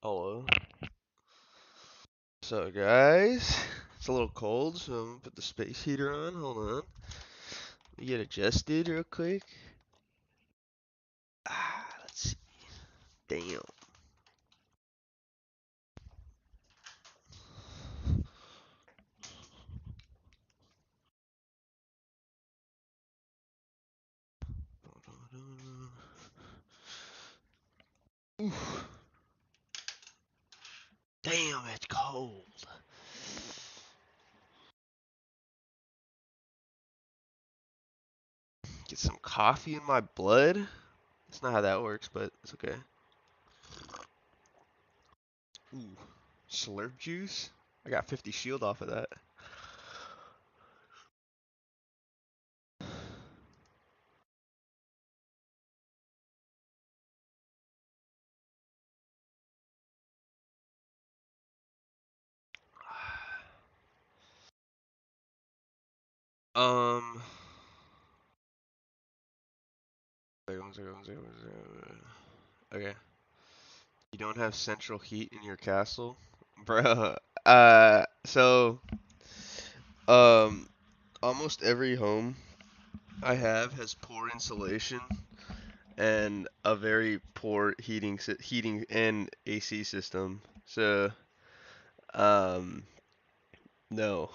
Hello. So guys, it's a little cold, so I'm gonna put the space heater on. Hold on. Let me get adjusted real quick. Let's see. Damn. Oof. Damn, it's cold. Get some coffee in my blood. That's not how that works, but it's okay. Ooh, slurp juice. I got 50 shield off of that. Um. Okay. You don't have central heat in your castle? Bruh. Um, almost every home I have has poor insulation and a very poor heating and AC system. So, um, no.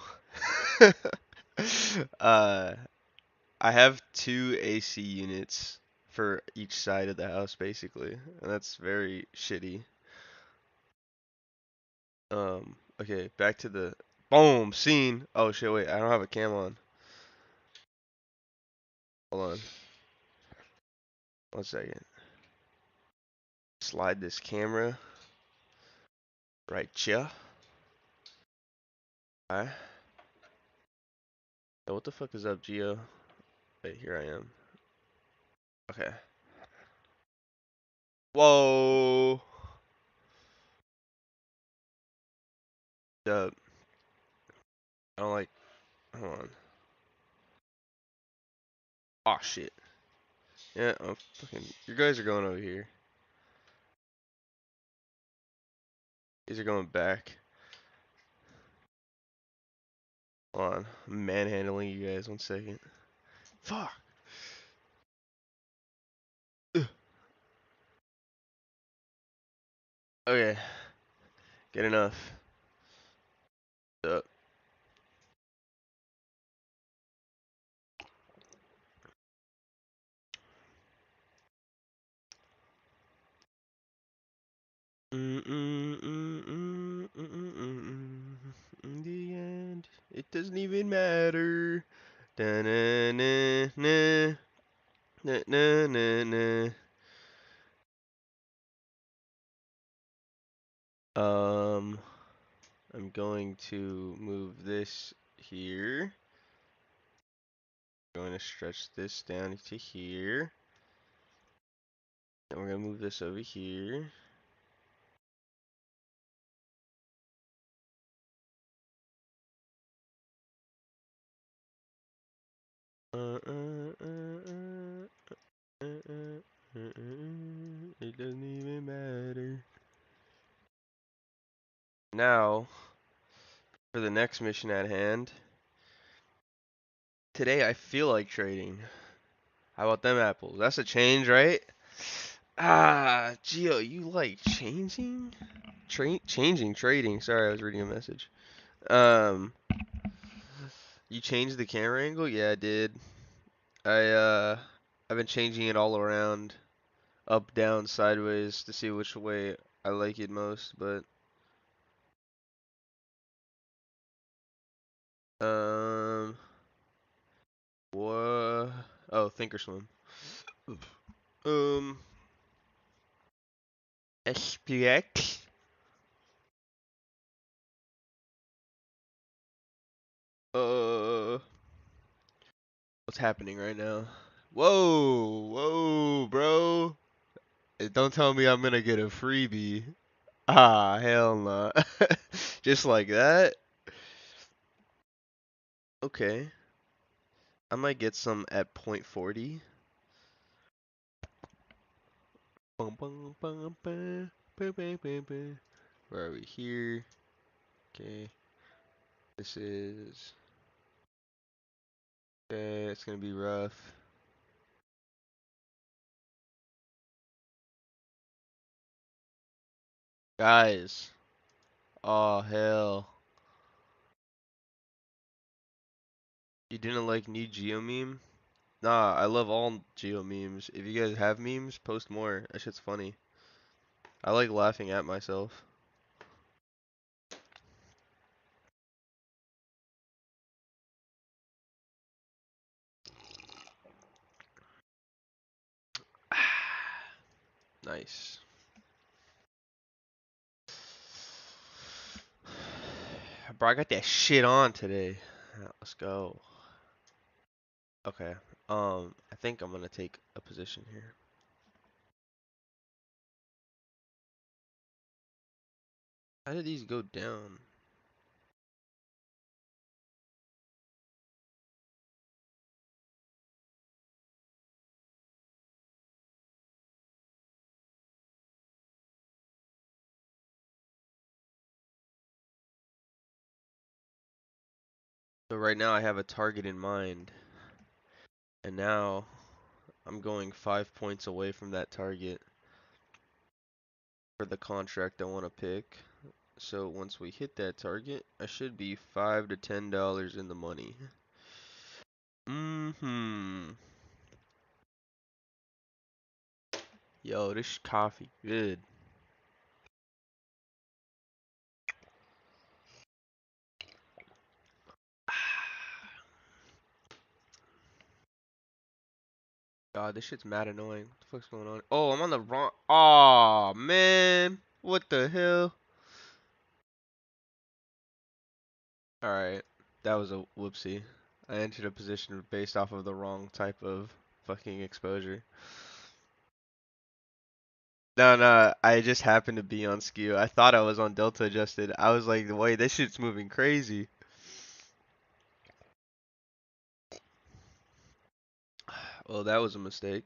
uh, I have two AC units for each side of the house, basically, and that's very shitty. Okay, back to the boom scene. Oh shit, wait, I don't have a cam on. Hold on, 1 second. Slide this camera right here. Alright. Yo, what the fuck is up, Gio? Wait, here I am. Okay. Whoa. Up. I don't like. Hold on. Oh shit. Yeah, I'm fucking. You guys are going over here. These are going back. Hold on. I'm manhandling you guys. 1 second. Fuck. Ugh. Okay. Get enough. Up. In the end, it doesn't even matter. Da na na na na na na na. I'm going to move this here. Going to stretch this down to here. And we're going to move this over here. It doesn't even matter. Now, for the next mission at hand. Today I feel like trading. How about them apples? That's a change, right? Gio, you like changing? Changing trading. Sorry, I was reading a message. Um, you changed the camera angle? Yeah, I did. I've been changing it all around, up, down, sideways to see which way I like it most, but um, what? Oh, Thinkorswim. Um, SPX. Uh, what's happening right now? Whoa, whoa, bro. Don't tell me I'm gonna get a freebie. Hell no. Just like that? Okay. I might get some at point 40. Bum, bum, bum, bum. Where are we here? Okay. This is. Okay, it's gonna be rough. Guys. Oh, hell. You didn't like new Geo meme? Nah, I love all Geo memes. If you guys have memes, post more. That shit's funny. I like laughing at myself. Nice. Bro, I got that shit on today. Let's go. Okay. I think I'm gonna take a position here. How did these go down? So right now I have a target in mind, and now I'm going 5 points away from that target for the contract I want to pick. So once we hit that target, I should be $5 to $10 in the money. Mm-hmm. Yo, this coffee good. God, this shit's mad annoying. What the fuck's going on? Oh, I'm on the wrong. Aw, man. What the hell? Alright. That was a whoopsie. I entered a position based off of the wrong type of fucking exposure. No, no, I just happened to be on skew. I thought I was on delta adjusted. I was like, wait, this shit's moving crazy. Well, that was a mistake.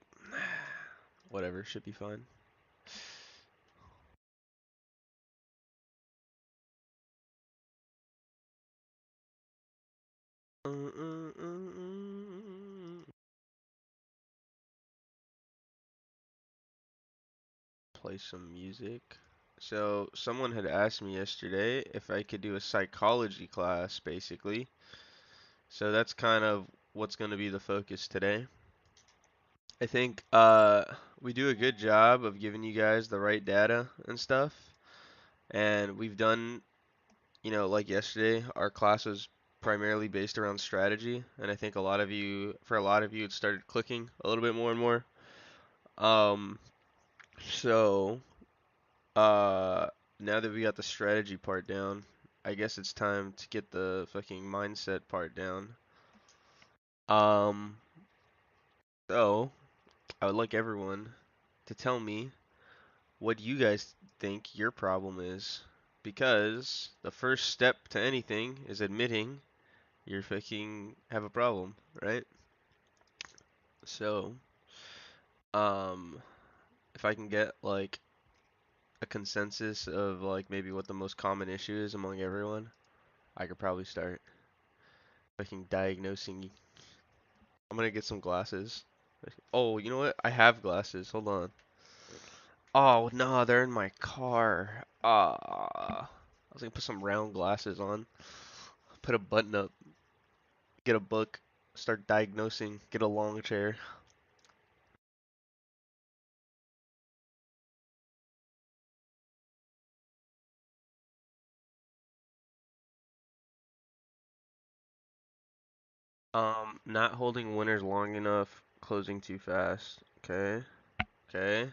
Whatever, should be fine. Play some music. So, someone had asked me yesterday if I could do a psychology class, basically. So that's kind of what's going to be the focus today. I think we do a good job of giving you guys the right data and stuff. And we've done, like yesterday, our class was primarily based around strategy. And I think for a lot of you, it started clicking a little bit more and more. Um, so, uh, now that we got the strategy part down, I guess it's time to get the fucking mindset part down. Um, so I would like everyone to tell me what you guys think your problem is. Because the first step to anything is admitting you're fucking have a problem, right? So, um, if I can get like a consensus of like maybe what the most common issue is among everyone, I could probably start fucking diagnosing. I'm gonna get some glasses. Oh, you know what? I have glasses. Hold on. Oh, no, they're in my car. I was gonna put some round glasses on, put a button up, get a book, start diagnosing, get a long chair. Not holding winners long enough, closing too fast. Okay, okay,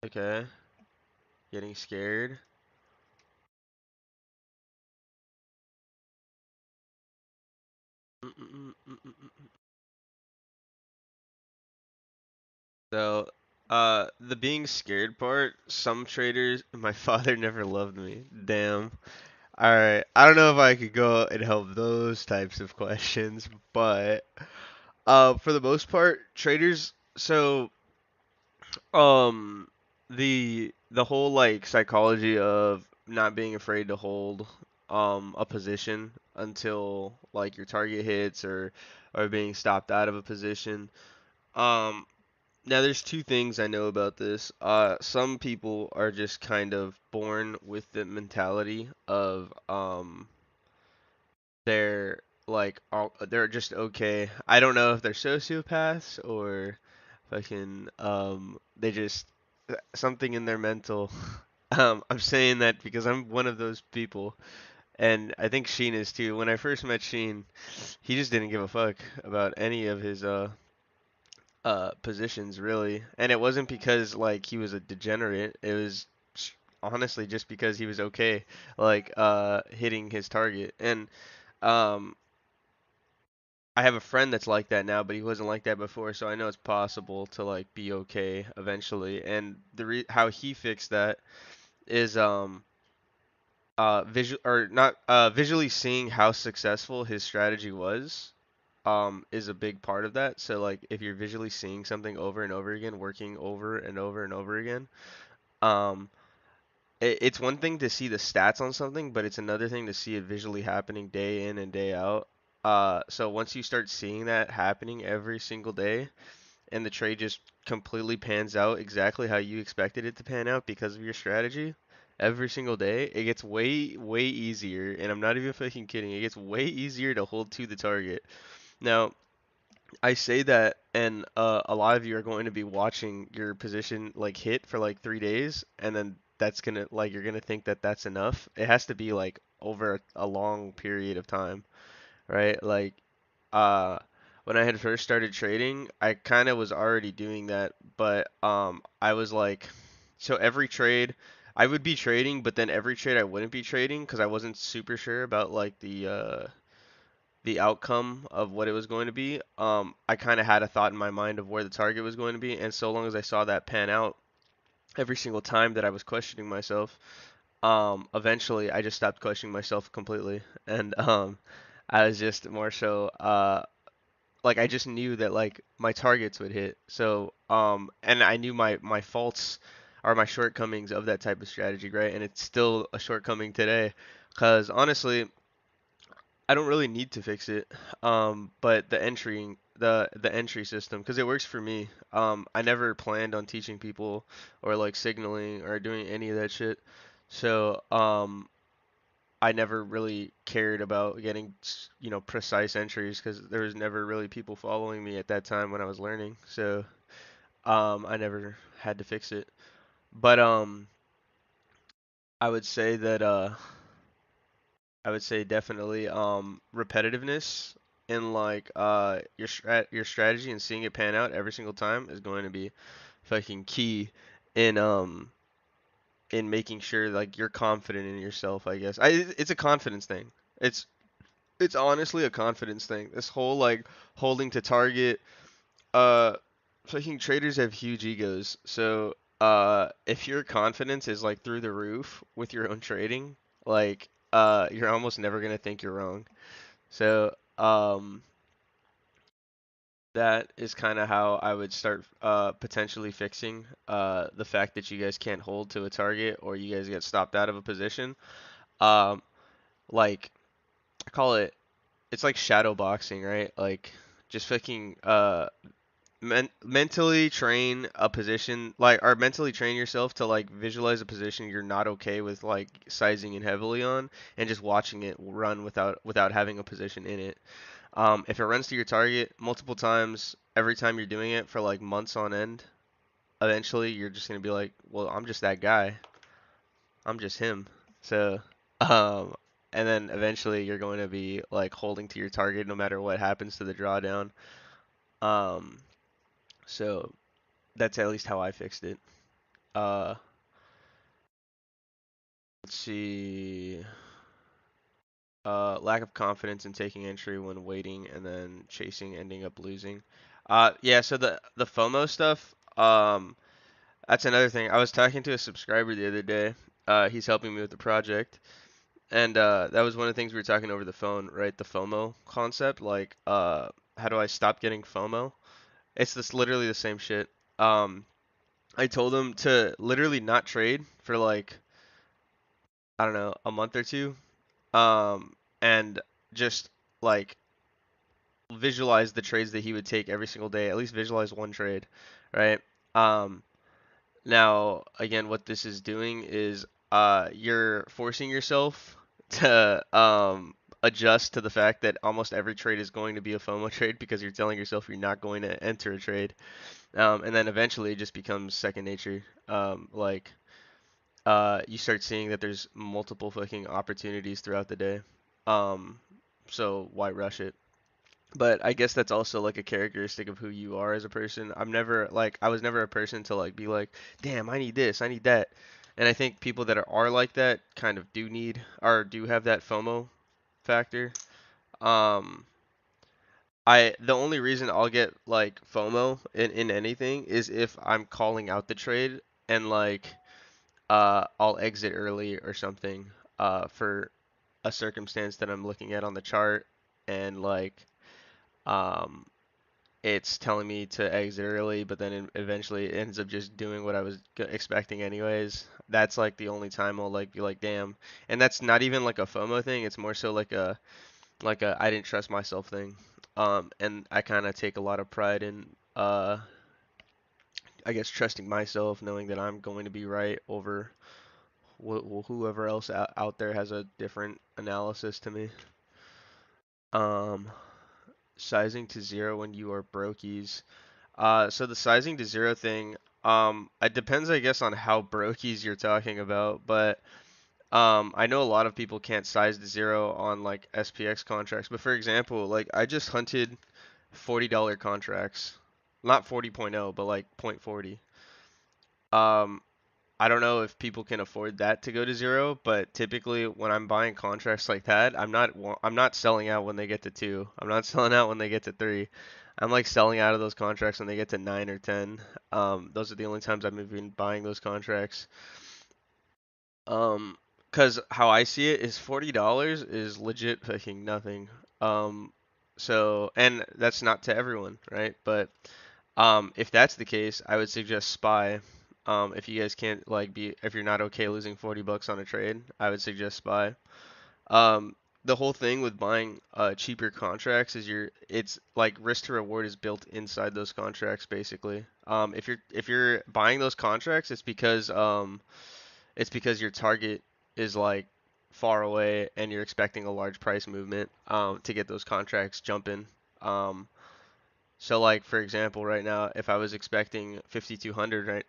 okay. Getting scared. So, the being scared part, some traders, my father never loved me. Damn. Alright, I don't know if I could go and help those types of questions, but for the most part, traders So, um, the whole like psychology of not being afraid to hold a position until like your target hits or being stopped out of a position. Um, Now there's two things I know about this. Some people are just kind of born with the mentality of they're like they're just okay. I don't know if they're sociopaths or fucking they just something in their mental. I'm saying that because I'm one of those people, and I think Sheen is too. When I first met Sheen, he just didn't give a fuck about any of his positions really, and it wasn't because like he was a degenerate. It was honestly just because he was okay like hitting his target. And um I have a friend that's like that now, but he wasn't like that before, so I know it's possible to like be okay eventually. And how he fixed that is visual or not visually seeing how successful his strategy was is a big part of that. So like if you're visually seeing something over and over again, working over and over and over again, um it's one thing to see the stats on something, but it's another thing to see it visually happening day in and day out. So once you start seeing that happening every single day, and the trade just completely pans out exactly how you expected it to pan out because of your strategy every single day, it gets way easier, and I'm not even fucking kidding. It gets way easier to hold to the target. Now, I say that, and a lot of you are going to be watching your position like hit for like 3 days, and then that's gonna like you're gonna think that that's enough. It has to be like over a long period of time, right? Like, uh, when I had first started trading, I kind of was already doing that, but I was like, so every trade, I would be trading, but then every trade I wouldn't be trading because I wasn't super sure about like the outcome of what it was going to be. I kind of had a thought in my mind of where the target was going to be, and so long as I saw that pan out every single time that I was questioning myself, eventually I just stopped questioning myself completely, and I was just more so like I just knew that like my targets would hit. So and I knew my faults are my shortcomings of that type of strategy, right? And it's still a shortcoming today, because honestly, I don't really need to fix it. But the entry system, because it works for me. I never planned on teaching people or like signaling or doing any of that shit. So I never really cared about getting precise entries because there was never really people following me at that time when I was learning. So I never had to fix it. But I would say that I would say definitely repetitiveness in like your strategy and seeing it pan out every single time is going to be fucking key in making sure like you're confident in yourself, I guess. It's a confidence thing. It's it's honestly a confidence thing. This whole like holding to target uh fucking traders have huge egos. So if your confidence is like through the roof with your own trading, like you're almost never gonna think you're wrong. So that is kind of how I would start potentially fixing the fact that you guys can't hold to a target or you guys get stopped out of a position. Um like I call it, it's like shadow boxing, right? Like just fucking mentally train a position, like, or mentally train yourself to like visualize a position you're not okay with like sizing in heavily on, and just watching it run without having a position in it. If it runs to your target multiple times, every time you're doing it for like months on end, eventually you're just gonna be like, well, I'm just that guy. I'm just him. So, um, and then eventually you're going to be like holding to your target no matter what happens to the drawdown. Um, so that's at least how I fixed it. Uh, let's see. Lack of confidence in taking entry when waiting and then chasing, ending up losing. Yeah. So the FOMO stuff. That's another thing. I was talking to a subscriber the other day. He's helping me with the project, and that was one of the things we were talking over the phone, right? The FOMO concept. Like, how do I stop getting FOMO? It's this literally the same shit. Um, I told him to literally not trade for like, I don't know, a month or two. And just like visualize the trades that he would take every single day. At least visualize one trade, right? Um, Now, again, what this is doing is you're forcing yourself to adjust to the fact that almost every trade is going to be a FOMO trade because you're telling yourself you're not going to enter a trade. And then eventually it just becomes second nature. You start seeing that there's multiple fucking opportunities throughout the day. Um, so why rush it? But I guess that's also like a characteristic of who you are as a person. I was never a person to like be like, damn, I need this, I need that. And I think people that are like that kind of do need or do have that FOMO factor. Um, the only reason I'll get like FOMO in anything is if I'm calling out the trade and like I'll exit early or something for a circumstance that I'm looking at on the chart and like um it's telling me to exit early, but then it eventually it ends up just doing what I was expecting anyways. That's like the only time I'll like be like, damn. And that's not even like a FOMO thing. It's more so like a I didn't trust myself thing. And I kind of take a lot of pride in I guess trusting myself, knowing that I'm going to be right over whoever else out there has a different analysis to me. Um, Sizing to zero when you are brokies. So the sizing to zero thing, it depends, I guess, on how brokies you're talking about, but I know a lot of people can't size to zero on like SPX contracts. But for example, like I just hunted $40 contracts, not 40.0, but like point 0.40. Um, I don't know if people can afford that to go to zero, but typically when I'm buying contracts like that, I'm not selling out when they get to 2. I'm not selling out when they get to 3. I'm like selling out of those contracts when they get to 9 or 10. Those are the only times I've been buying those contracts. Um, cause how I see it is $40 is legit fucking nothing. Um, and that's not to everyone, right? But if that's the case, I would suggest SPY. If you guys can't if you're not okay losing $40 on a trade, I would suggest SPY. Um, the whole thing with buying cheaper contracts is it's like risk to reward is built inside those contracts basically. If you're buying those contracts, it's because your target is like far away and you're expecting a large price movement to get those contracts jumping. Um, so like for example, right now, if I was expecting 5,200 right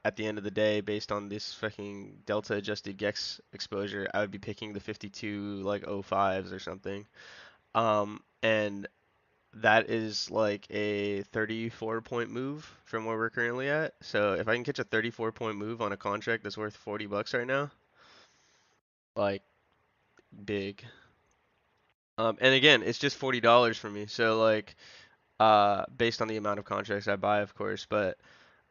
at the end of the day based on this fucking delta adjusted GEX exposure, I would be picking the 52 like oh 05s or something. And that is like a 34 point move from where we're currently at. So if I can catch a 34 point move on a contract that's worth $40 right now, like big. And again, it's just $40 for me. So like based on the amount of contracts I buy, of course, but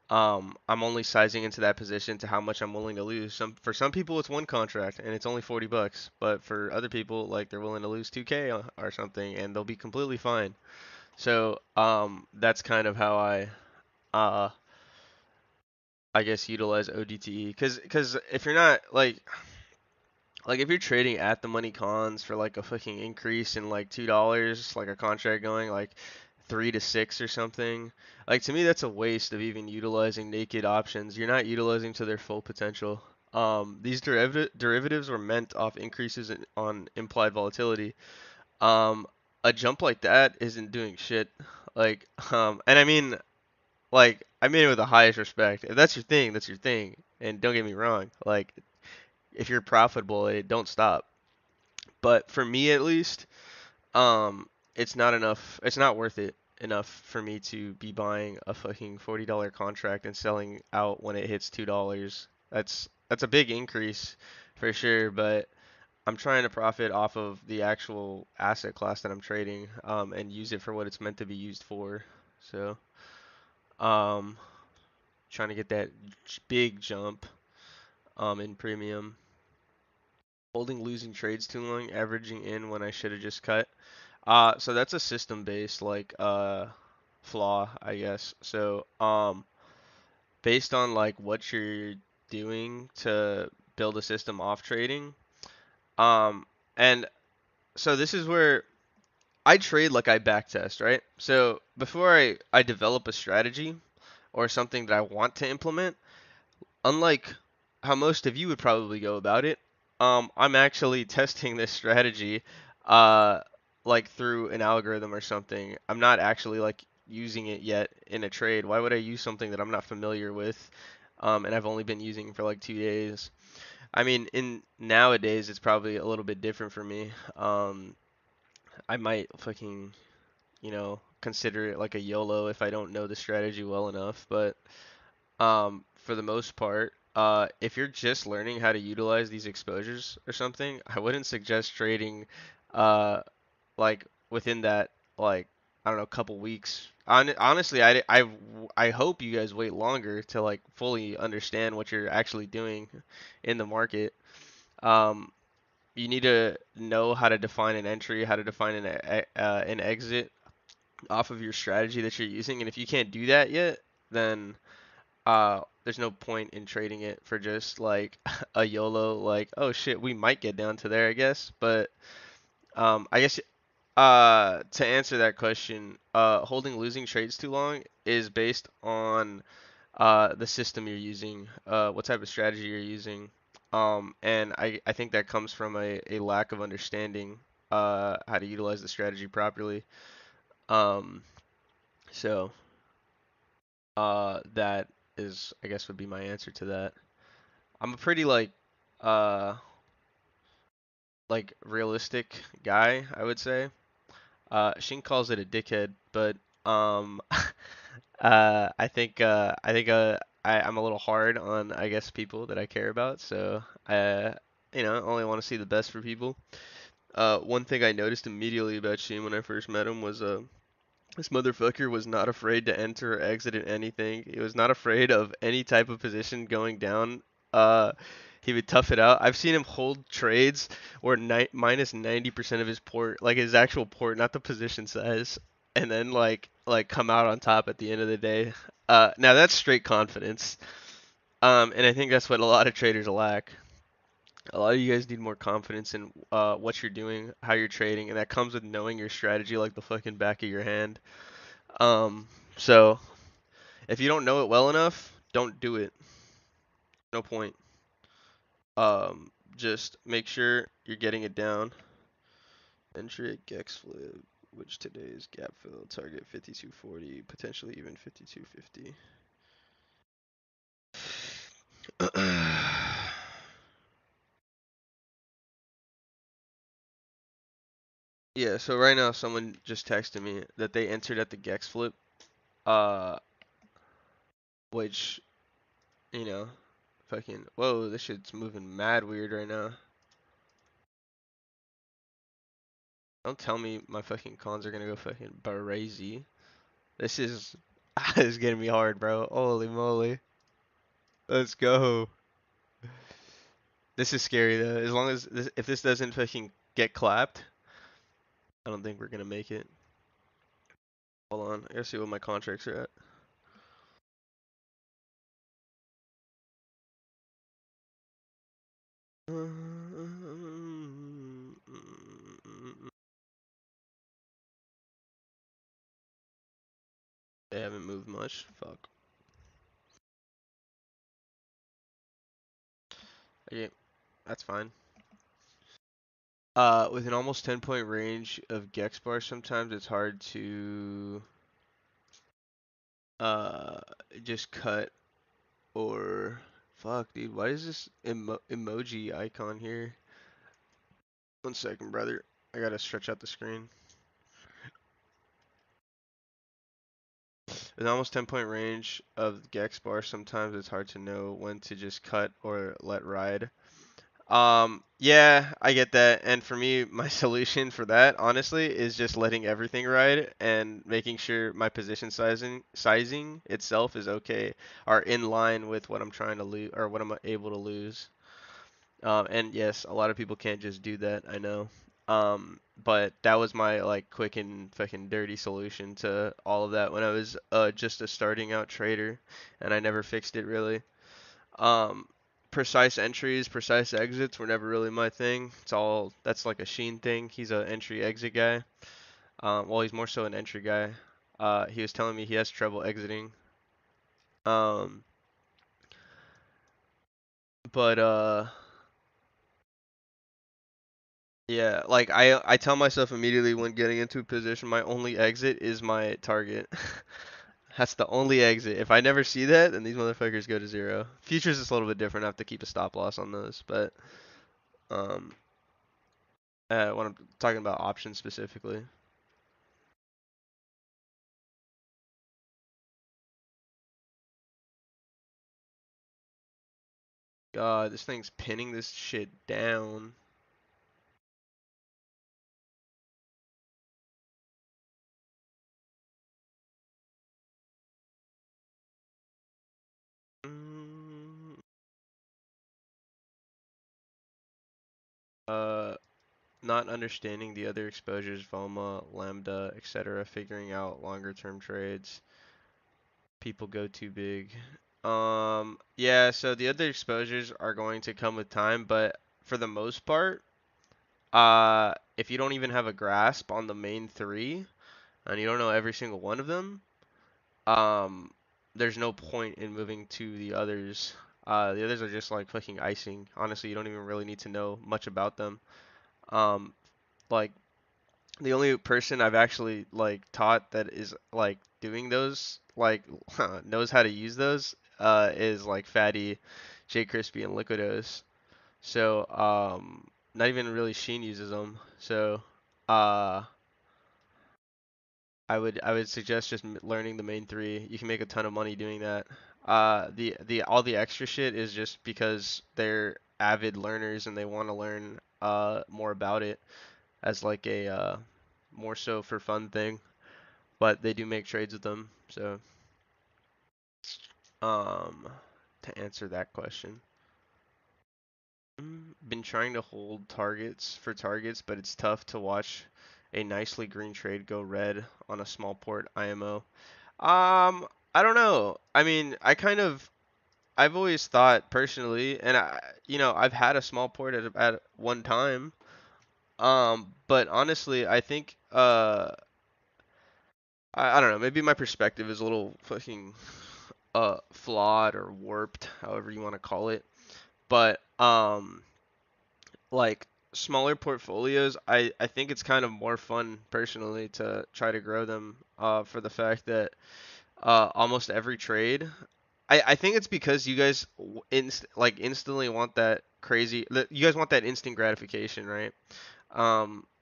I'm only sizing into that position to how much I'm willing to lose. For some people it's one contract and it's only $40, but for other people like they're willing to lose 2K or something and they'll be completely fine. So that's kind of how uh I guess utilize ODTE cuz if you're not like if you're trading at the money cons for like a fucking increase in like $2, like a contract going like 3 to 6 or something, like to me that's a waste of even utilizing naked options. You're not utilizing to their full potential. These derivatives were meant off increases on implied volatility. Um, a jump like that isn't doing shit. And I mean, I mean it with the highest respect. If that's your thing, that's your thing. And don't get me wrong, like if you're profitable, don't stop. But for me at least, it's not enough. It's not worth it enough for me to be buying a fucking $40 contract and selling out when it hits $2. That's a big increase for sure, but I'm trying to profit off of the actual asset class that I'm trading, and use it for what it's meant to be used for. So, um, trying to get that big jump, in premium. Holding losing trades too long, averaging in when I should have just cut. So that's a system based flaw, I guess. So, based on like what you're doing to build a system off trading, um, and so this is where I trade like I backtest, right? So before I develop a strategy or something that I want to implement, unlike how most of you would probably go about it, I'm actually testing this strategy, uh, like through an algorithm or something. I'm not actually like using it yet in a trade. Why would I use something that I'm not familiar with, and I've only been using for like 2 days? I mean, in nowadays it's probably a little bit different for me. I might fucking, consider it like a YOLO if I don't know the strategy well enough, but for the most part, if you're just learning how to utilize these exposures or something, I wouldn't suggest trading, uh, like within that, like, I don't know, couple weeks. Honestly, I hope you guys wait longer to like fully understand what you're actually doing in the market. Um, you need to know how to define an entry, how to define an exit off of your strategy that you're using, and if you can't do that yet, then there's no point in trading it for just like a YOLO, like, oh shit, we might get down to there, I guess. But I guess to answer that question, holding losing trades too long is based on the system you're using, what type of strategy you're using. And I think that comes from a lack of understanding how to utilize the strategy properly. Um, so that is, I guess, would be my answer to that. I'm a pretty uh like realistic guy, I would say. Sheen calls it a dickhead, but um I'm a little hard on, I guess, people that I care about, so I only want to see the best for people. One thing I noticed immediately about Sheen when I first met him was this motherfucker was not afraid to enter or exit at anything. He was not afraid of any type of position going down. Uh, he would tough it out. I've seen him hold trades where minus 90% of his port, like his actual port, not the position size, and then like come out on top at the end of the day. Now that's straight confidence. And I think that's what a lot of traders lack. A lot of you guys need more confidence in what you're doing, how you're trading, and that comes with knowing your strategy like the fucking back of your hand. Um, so if you don't know it well enough, don't do it. No point. Just make sure you're getting it down. Entry at Gex flip, which today's gap fill target 5240, potentially even 5250. Yeah, so right now someone just texted me that they entered at the Gex flip, uh, which, you know, fucking, whoa, this shit's moving mad weird right now. Don't tell me my fucking cons are gonna go fucking crazy. This is this is getting me hard, bro. Holy moly. Let's go. This is scary though. As long as if this doesn't fucking get clapped, I don't think we're gonna make it. Hold on, I gotta see what my contracts are at. They haven't moved much. Fuck. Okay, that's fine. With an almost 10-point range of Gex bars, sometimes it's hard to uh just cut or fuck, dude. Why is this emoji icon here? 1 second, brother. I gotta stretch out the screen. With almost 10-point range of Gex bar, sometimes it's hard to know when to just cut or let ride. Yeah, I get that. And for me, my solution for that, honestly, is just letting everything ride and making sure my position sizing itself is okay, are in line with what I'm trying to lose or what I'm able to lose. And yes, a lot of people can't just do that, I know. But that was my like quick and fucking dirty solution to all of that when I was just a starting out trader, and I never fixed it really. Um, Precise entries, precise exits were never really my thing. That's like a Sheen thing. He's a entry exit guy. Well, he's more so an entry guy. He was telling me he has trouble exiting. Um, but yeah, like I tell myself immediately when getting into a position, my only exit is my target. That's the only exit. If I never see that, then these motherfuckers go to zero. Futures is a little bit different. I have to keep a stop loss on those, but um, when I'm talking about options specifically, God, this thing's pinning this shit down. Mm, uh, Not understanding the other exposures, VOMA, Lambda, etc., figuring out longer term trades. People go too big. Yeah, so the other exposures are going to come with time, but for the most part, if you don't even have a grasp on the main three and you don't know every single one of them, um, there's no point in moving to the others. The others are just like fucking icing. Honestly, you don't even really need to know much about them. Um, like the only person I've actually like taught that is like doing those like knows how to use those is like Fatty, J Crispy, and Liquidos. So not even really Sheen uses them. So uh I would suggest just learning the main three. You can make a ton of money doing that. The all the extra shit is just because they're avid learners and they want to learn more about it as like a more so for fun thing. But they do make trades with them. So, um, to answer that question, been trying to hold targets for targets, but it's tough to watch a nicely green trade go red on a small port IMO. I don't know. I mean, I've always thought personally, and I've had a small port at one time. But honestly, I think I don't know. Maybe my perspective is a little fucking flawed or warped, however you want to call it. But like smaller portfolios, I think it's kind of more fun personally to try to grow them for the fact that almost every trade. I think it's because you guys instantly want that you guys want that instant gratification, right?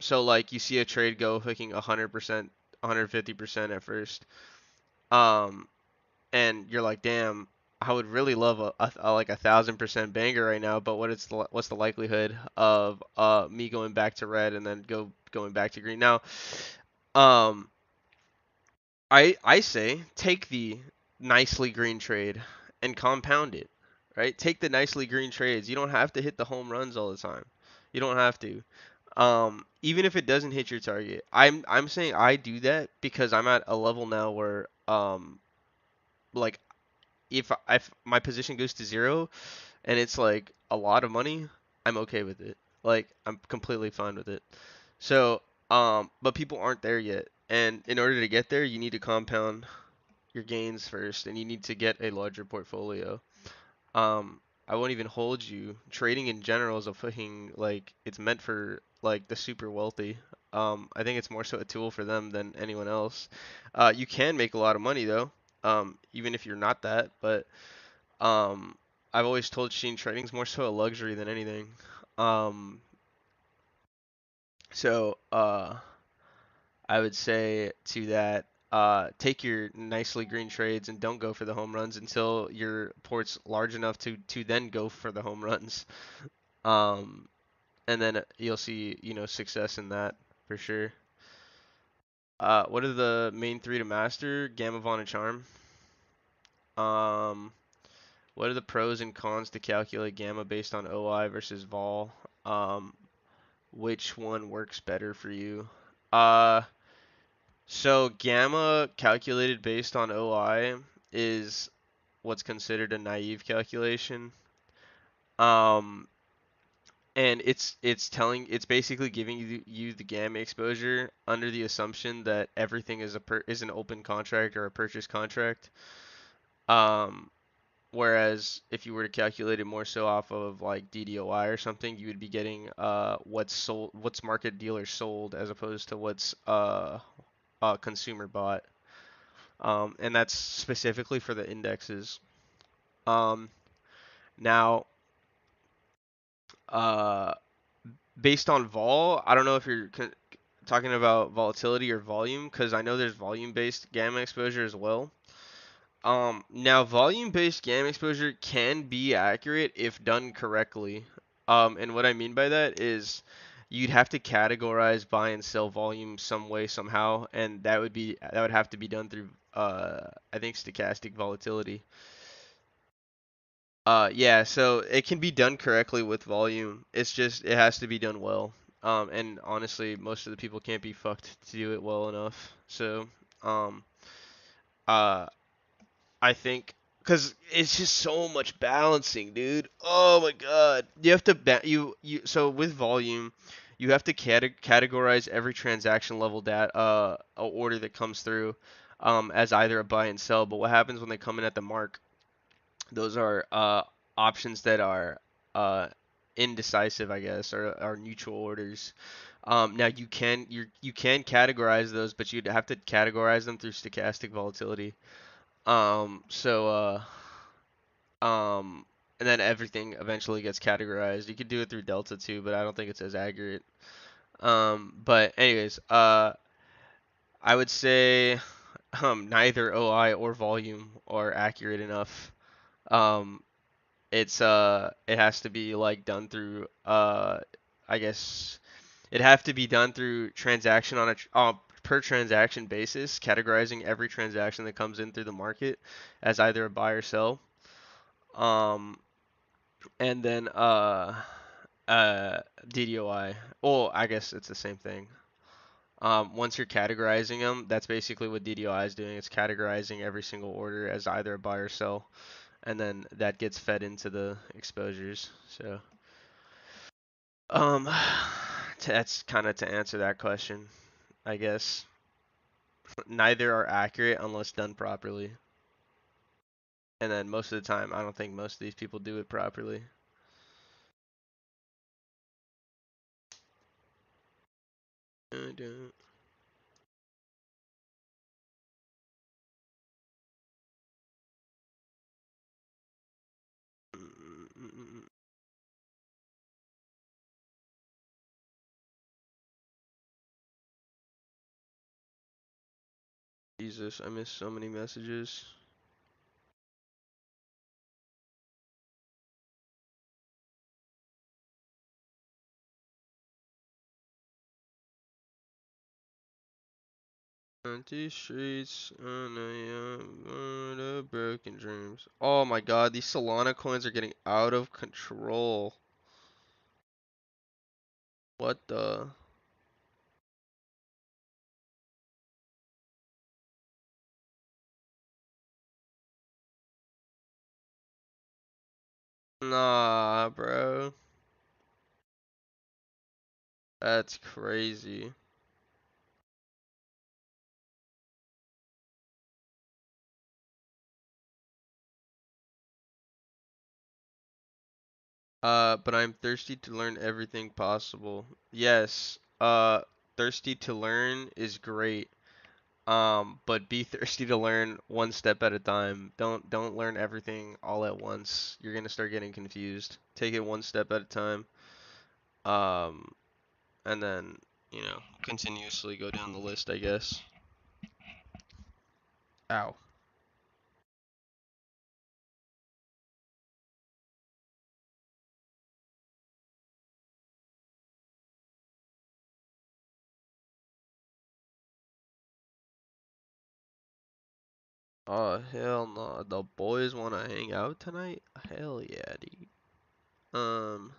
So like you see a trade go fucking 100%, 150% at first. Um, and you're like, damn, I would really love like 1,000% banger right now, but what's the likelihood of me going back to red and then going back to green? Now, um, I say take the nicely green trade and compound it, right? Take the nicely green trades. You don't have to hit the home runs all the time. You don't have to. Even if it doesn't hit your target, I'm saying I do that because I'm at a level now where like if my position goes to zero and it's like a lot of money, I'm okay with it. Like I'm completely fine with it. So, but people aren't there yet. And in order to get there, you need to compound your gains first and you need to get a larger portfolio. I won't even hold you. Trading in general is a fucking like it's meant for like the super wealthy. I think it's more so a tool for them than anyone else. You can make a lot of money though, even if you're not that. But um, I've always told Sheen trading's more so a luxury than anything. Um, so I would say to that, take your nicely green trades and don't go for the home runs until your port's large enough to then go for the home runs. Um, and then you'll see, success in that for sure. What are the main three to master? Gamma, Von, and Charm. Um, what are the pros and cons to calculate gamma based on OI versus vol? Um, which one works better for you. Uh, so gamma calculated based on OI is what's considered a naive calculation. Um, and it's basically giving you the gamma exposure under the assumption that everything is an open contract or a purchase contract. Um, Whereas if you were to calculate it more so off of like DDOI or something, you would be getting what's sold, what's market dealer sold as opposed to what's consumer bought. And that's specifically for the indexes. Um, Now, uh, based on vol, I don't know if you're talking about volatility or volume, because I know there's volume-based gamma exposure as well. Now volume-based gamma exposure can be accurate if done correctly. And what I mean by that is you'd have to categorize buy and sell volume some way somehow, and that would have to be done through I think stochastic volatility. Yeah, so it can be done correctly with volume. It's just it has to be done well. And honestly, most of the people can't be fucked to do it well enough. So, um, uh, I think because it's just so much balancing, dude. Oh my God, you have to so with volume, you have to categorize every transaction level data order that comes through, as either a buy and sell. But what happens when they come in at the mark? Those are options that are uh, indecisive, I guess, or are neutral orders. Now you can categorize those, but you'd have to categorize them through stochastic volatility. So um, and then everything eventually gets categorized. You could do it through delta too, but I don't think it's as accurate. But anyways, I would say neither OI or volume are accurate enough. Um, it has to be like done through I guess it have to be done through transaction on a per transaction basis, categorizing every transaction that comes in through the market as either a buy or sell. Um, and then DDOI. Well, I guess it's the same thing. Once you're categorizing them, that's basically what DDOI is doing. It's categorizing every single order as either a buy or sell, and then that gets fed into the exposures. So, um, that's kind of to answer that question, I guess. Neither are accurate unless done properly. And then most of the time, I don't think most of these people do it properly. I don't. Jesus, I missed so many messages. Empty streets, the broken dreams. Oh my God, these Solana coins are getting out of control. What the? Nah, bro. That's crazy. But I'm thirsty to learn everything possible. Yes. Thirsty to learn is great. But be thirsty to learn one step at a time. Don't learn everything all at once. You're gonna start getting confused. Take it one step at a time. Um, and then, continuously go down the list, I guess. Ow. Oh, hell no. The boys wanna hang out tonight? Hell yeah, dude. Um,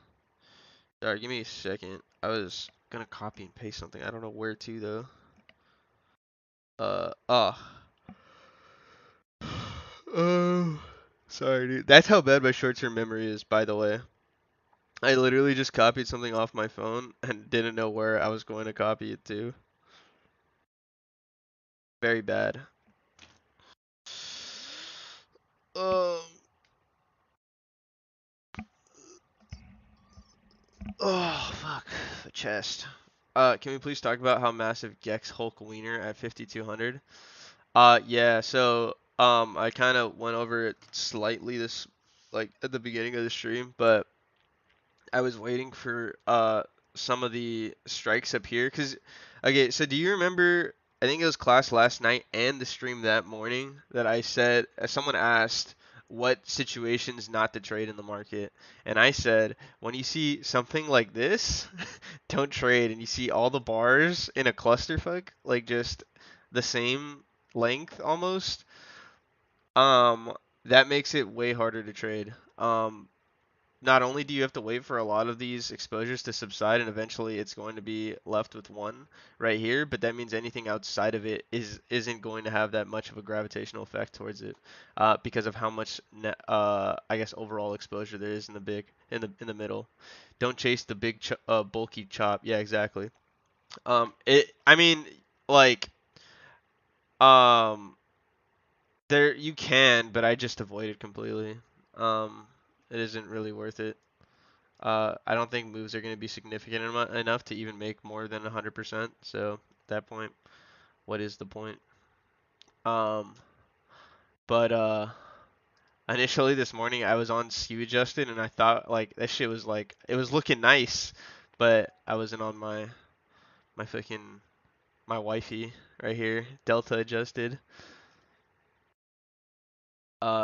Alright, give me a second. I was gonna copy and paste something. I don't know where to though. Oh. Oh. Sorry, dude. That's how bad my short-term memory is, by the way. I literally just copied something off my phone and didn't know where I was going to copy it to. Very bad. Um. Oh, fuck. The chest. Can we please talk about how massive Gex Hulk Wiener at 5200? Yeah, so, I kind of went over it slightly this, like, at the beginning of the stream, but I was waiting for, some of the strikes up here, because, okay, so do you remember, I think it was class last night and the stream that morning that I said, someone asked what situations not to trade in the market, and I said, when you see something like this, don't trade, and you see all the bars in a clusterfuck, like just the same length almost, um, that makes it way harder to trade. Not only do you have to wait for a lot of these exposures to subside and eventually it's going to be left with one right here, but that means anything outside of it isn't going to have that much of a gravitational effect towards it, because of how much I guess overall exposure there is in the middle. Don't chase the big bulky chop. Yeah, exactly. I mean, like, um, there you can, but I just avoid it completely. Um, it isn't really worth it. I don't think moves are going to be significant enough to even make more than 100%. So at that point, what is the point? Um, but initially this morning I was on skew adjusted and I thought like that shit was like it was looking nice, but I wasn't on my fucking my wifey right here delta adjusted.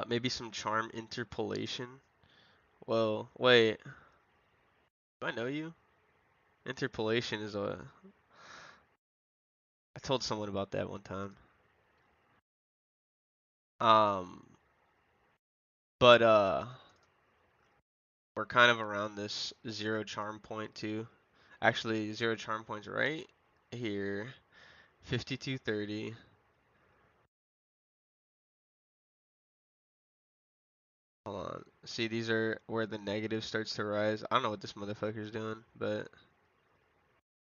Maybe some charm interpolation. Whoa, wait, do I know you? Interpolation is a. I told someone about that one time. Um, but we're kind of around this zero charm point too. Actually, zero charm points right here. 5230. Hold on. See, these are where the negative starts to rise. I don't know what this motherfucker's doing, but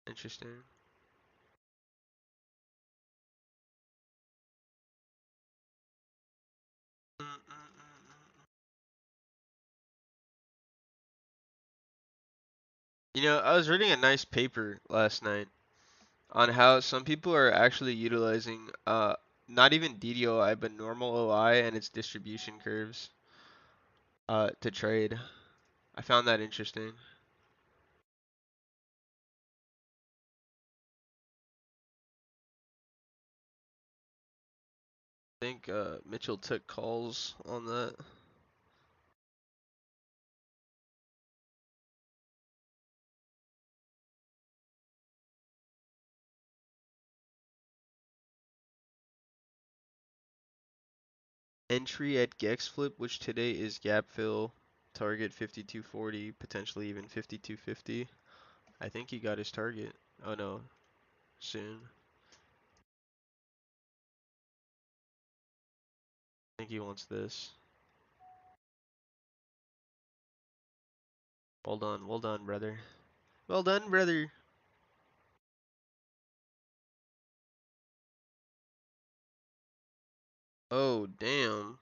interesting. You know, I was reading a nice paper last night on how some people are actually utilizing not even DDOI but normal OI and its distribution curves to trade. I found that interesting. I think Mitchell took calls on that. Entry at Gex Flip, which today is gap fill, target 5240, potentially even 5250. I think he got his target. Oh no, soon. I think he wants this. Well done, brother. Well done, brother. Oh, damn.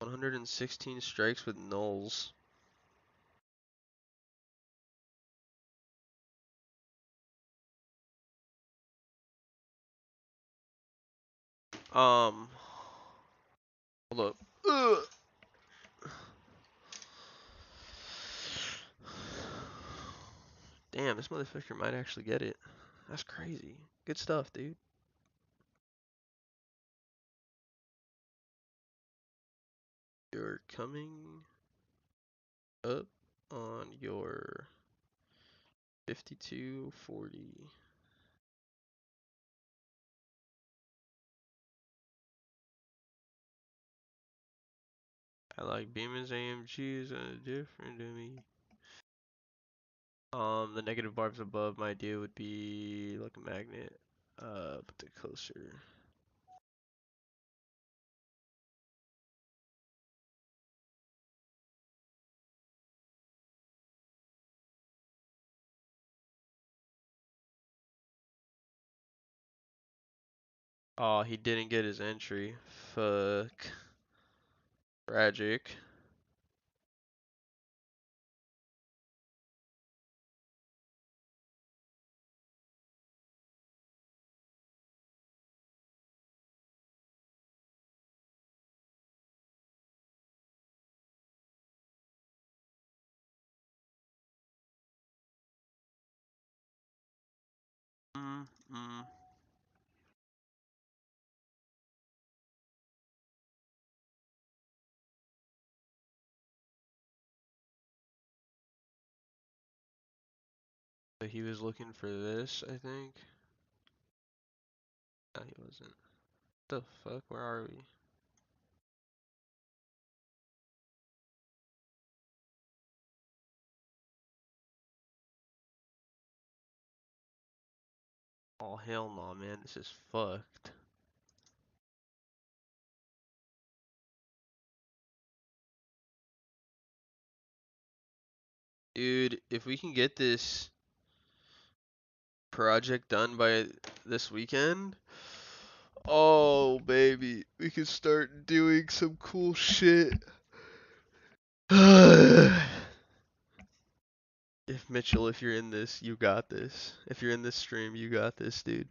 116 strikes with nulls. Um, hold up. Ugh. Damn, this motherfucker might actually get it. That's crazy. Good stuff, dude. You're coming up on your 5240. I like Beeman's AMGs different to me. The negative barbs above my idea would be like a magnet. But they're closer. Oh, he didn't get his entry. Fuck. Tragic. Mm, mm. But he was looking for this, I think. No, he wasn't. The fuck? Where are we? Oh, hell no, man. This is fucked. Dude, if we can get this project done by this weekend, oh, baby, we can start doing some cool shit. If Mitchell, if you're in this, you got this. If you're in this stream, you got this, dude.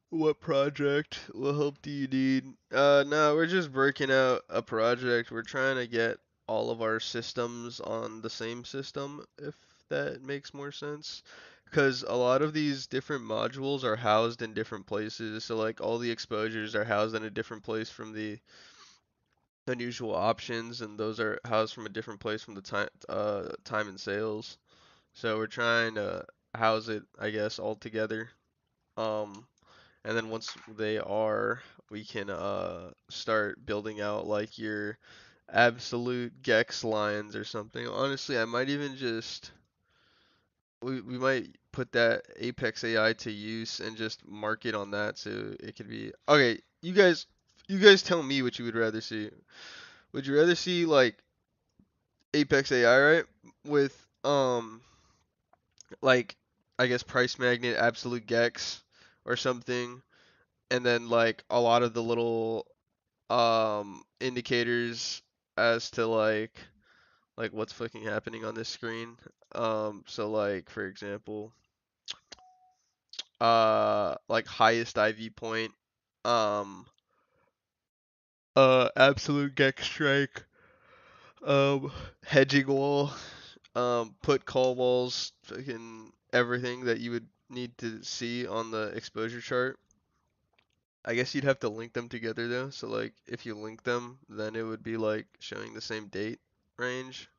What project? What help do you need? No, we're just breaking out a project. We're trying to get all of our systems on the same system, if that makes more sense. Because a lot of these different modules are housed in different places. So, like, all the exposures are housed in a different place from the unusual options, and those are housed from a different place from the time and sales. So, we're trying to house it, I guess, all together. Um, and then once they are, we can start building out like your absolute Gex lines or something. Honestly, I might even just we might put that Apex AI to use and just mark it on that so it could be okay. You guys tell me what you would rather see. Would you rather see like Apex AI, right? With like I guess price magnet absolute Gex or something, and then like a lot of the little indicators as to like what's fucking happening on this screen. So like for example, like highest IV point, um absolute Gex strike, hedging wall, put call walls, fucking everything that you would need to see on the exposure chart. I guess you'd have to link them together though. So like if you link them, then it would be like showing the same date range.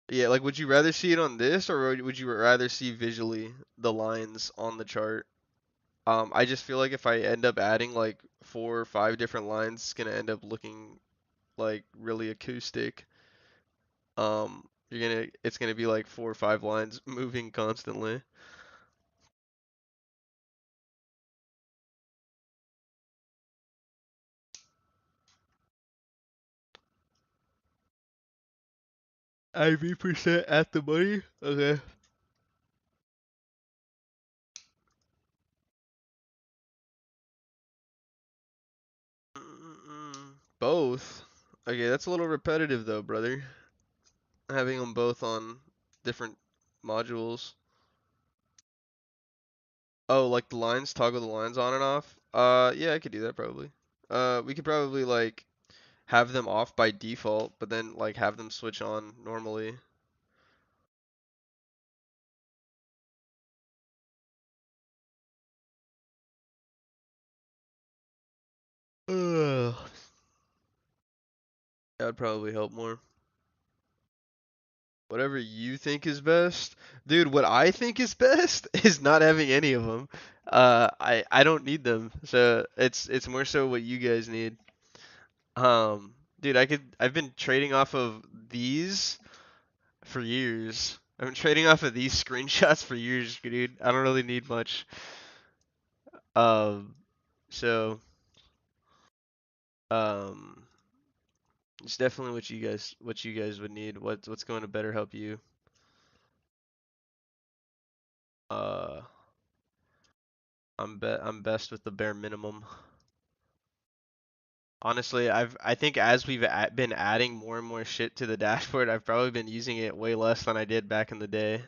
Yeah, like would you rather see it on this or would you rather see visually the lines on the chart? I just feel like if I end up adding like 4 or 5 different lines, it's gonna end up looking like really acoustic. It's gonna be like 4 or 5 lines moving constantly. IV% at the money? Okay. Both? Okay, that's a little repetitive though, brother. Having them both on different modules. Oh, like the lines, toggle the lines on and off? Yeah, I could do that probably. We could probably like have them off by default, but then like have them switch on normally. Ugh. That would probably help more. Whatever you think is best. Dude, what I think is best is not having any of them. I don't need them. So it's more so what you guys need. Dude, I've been trading off of these for years. I've been trading off of these screenshots for years, dude. I don't really need much. Um, so um, it's definitely what you guys would need. What's going to better help you? Uh, I'm best with the bare minimum. Honestly, I think as we've been adding more and more shit to the dashboard, I've probably been using it way less than I did back in the day.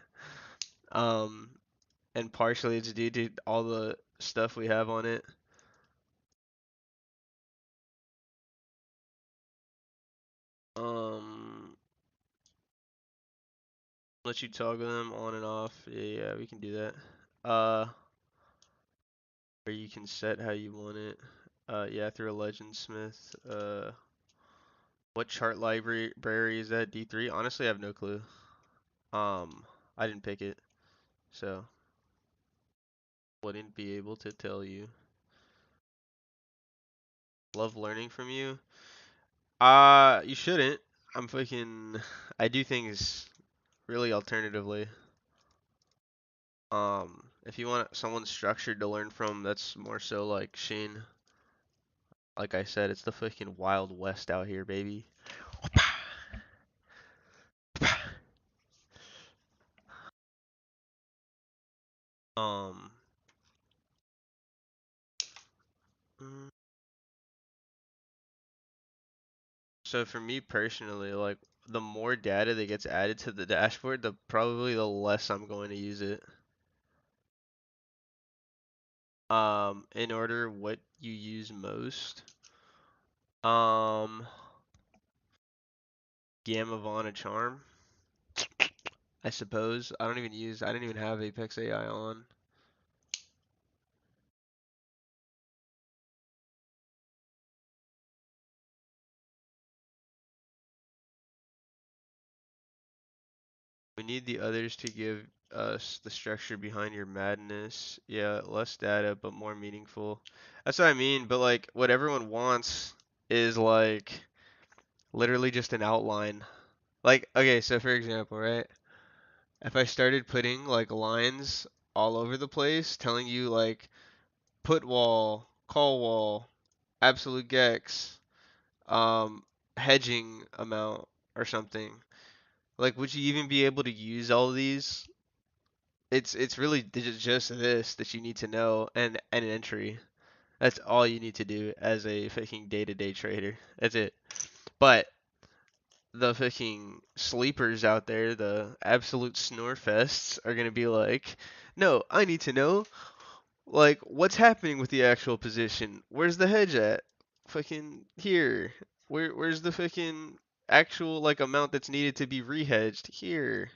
Um, and partially it's due to all the stuff we have on it. Um, let you toggle them on and off. Yeah, we can do that. Or you can set how you want it. Yeah, through a Legendsmith. What chart library is that? D3? Honestly, I have no clue. I didn't pick it, so wouldn't be able to tell you. Love learning from you. You shouldn't. I'm fucking. I do things really alternatively. If you want someone structured to learn from, that's more so like Shane. Like I said, it's the fucking Wild West out here, baby. Um, mm, so for me personally, like the more data that gets added to the dashboard, the probably the less I'm going to use it. In order what you use most. Um, Gamma Vaughn Charm, I suppose. I don't even have Apex AI on. We need the others to give us the structure behind your madness. Yeah, less data, but more meaningful. That's what I mean, but like what everyone wants is like literally just an outline. Like, okay, so for example, right? If I started putting like lines all over the place, telling you like put wall, call wall, absolute gex, um, hedging amount or something, like would you even be able to use all of these? It's really just this that you need to know and an entry. That's all you need to do as a fucking day-to-day trader. That's it. But the fucking sleepers out there, the absolute snore fests, are gonna be like, no, I need to know like what's happening with the actual position. Where's the hedge at? Fucking here. Where's the fucking actual like amount that's needed to be rehedged? Here.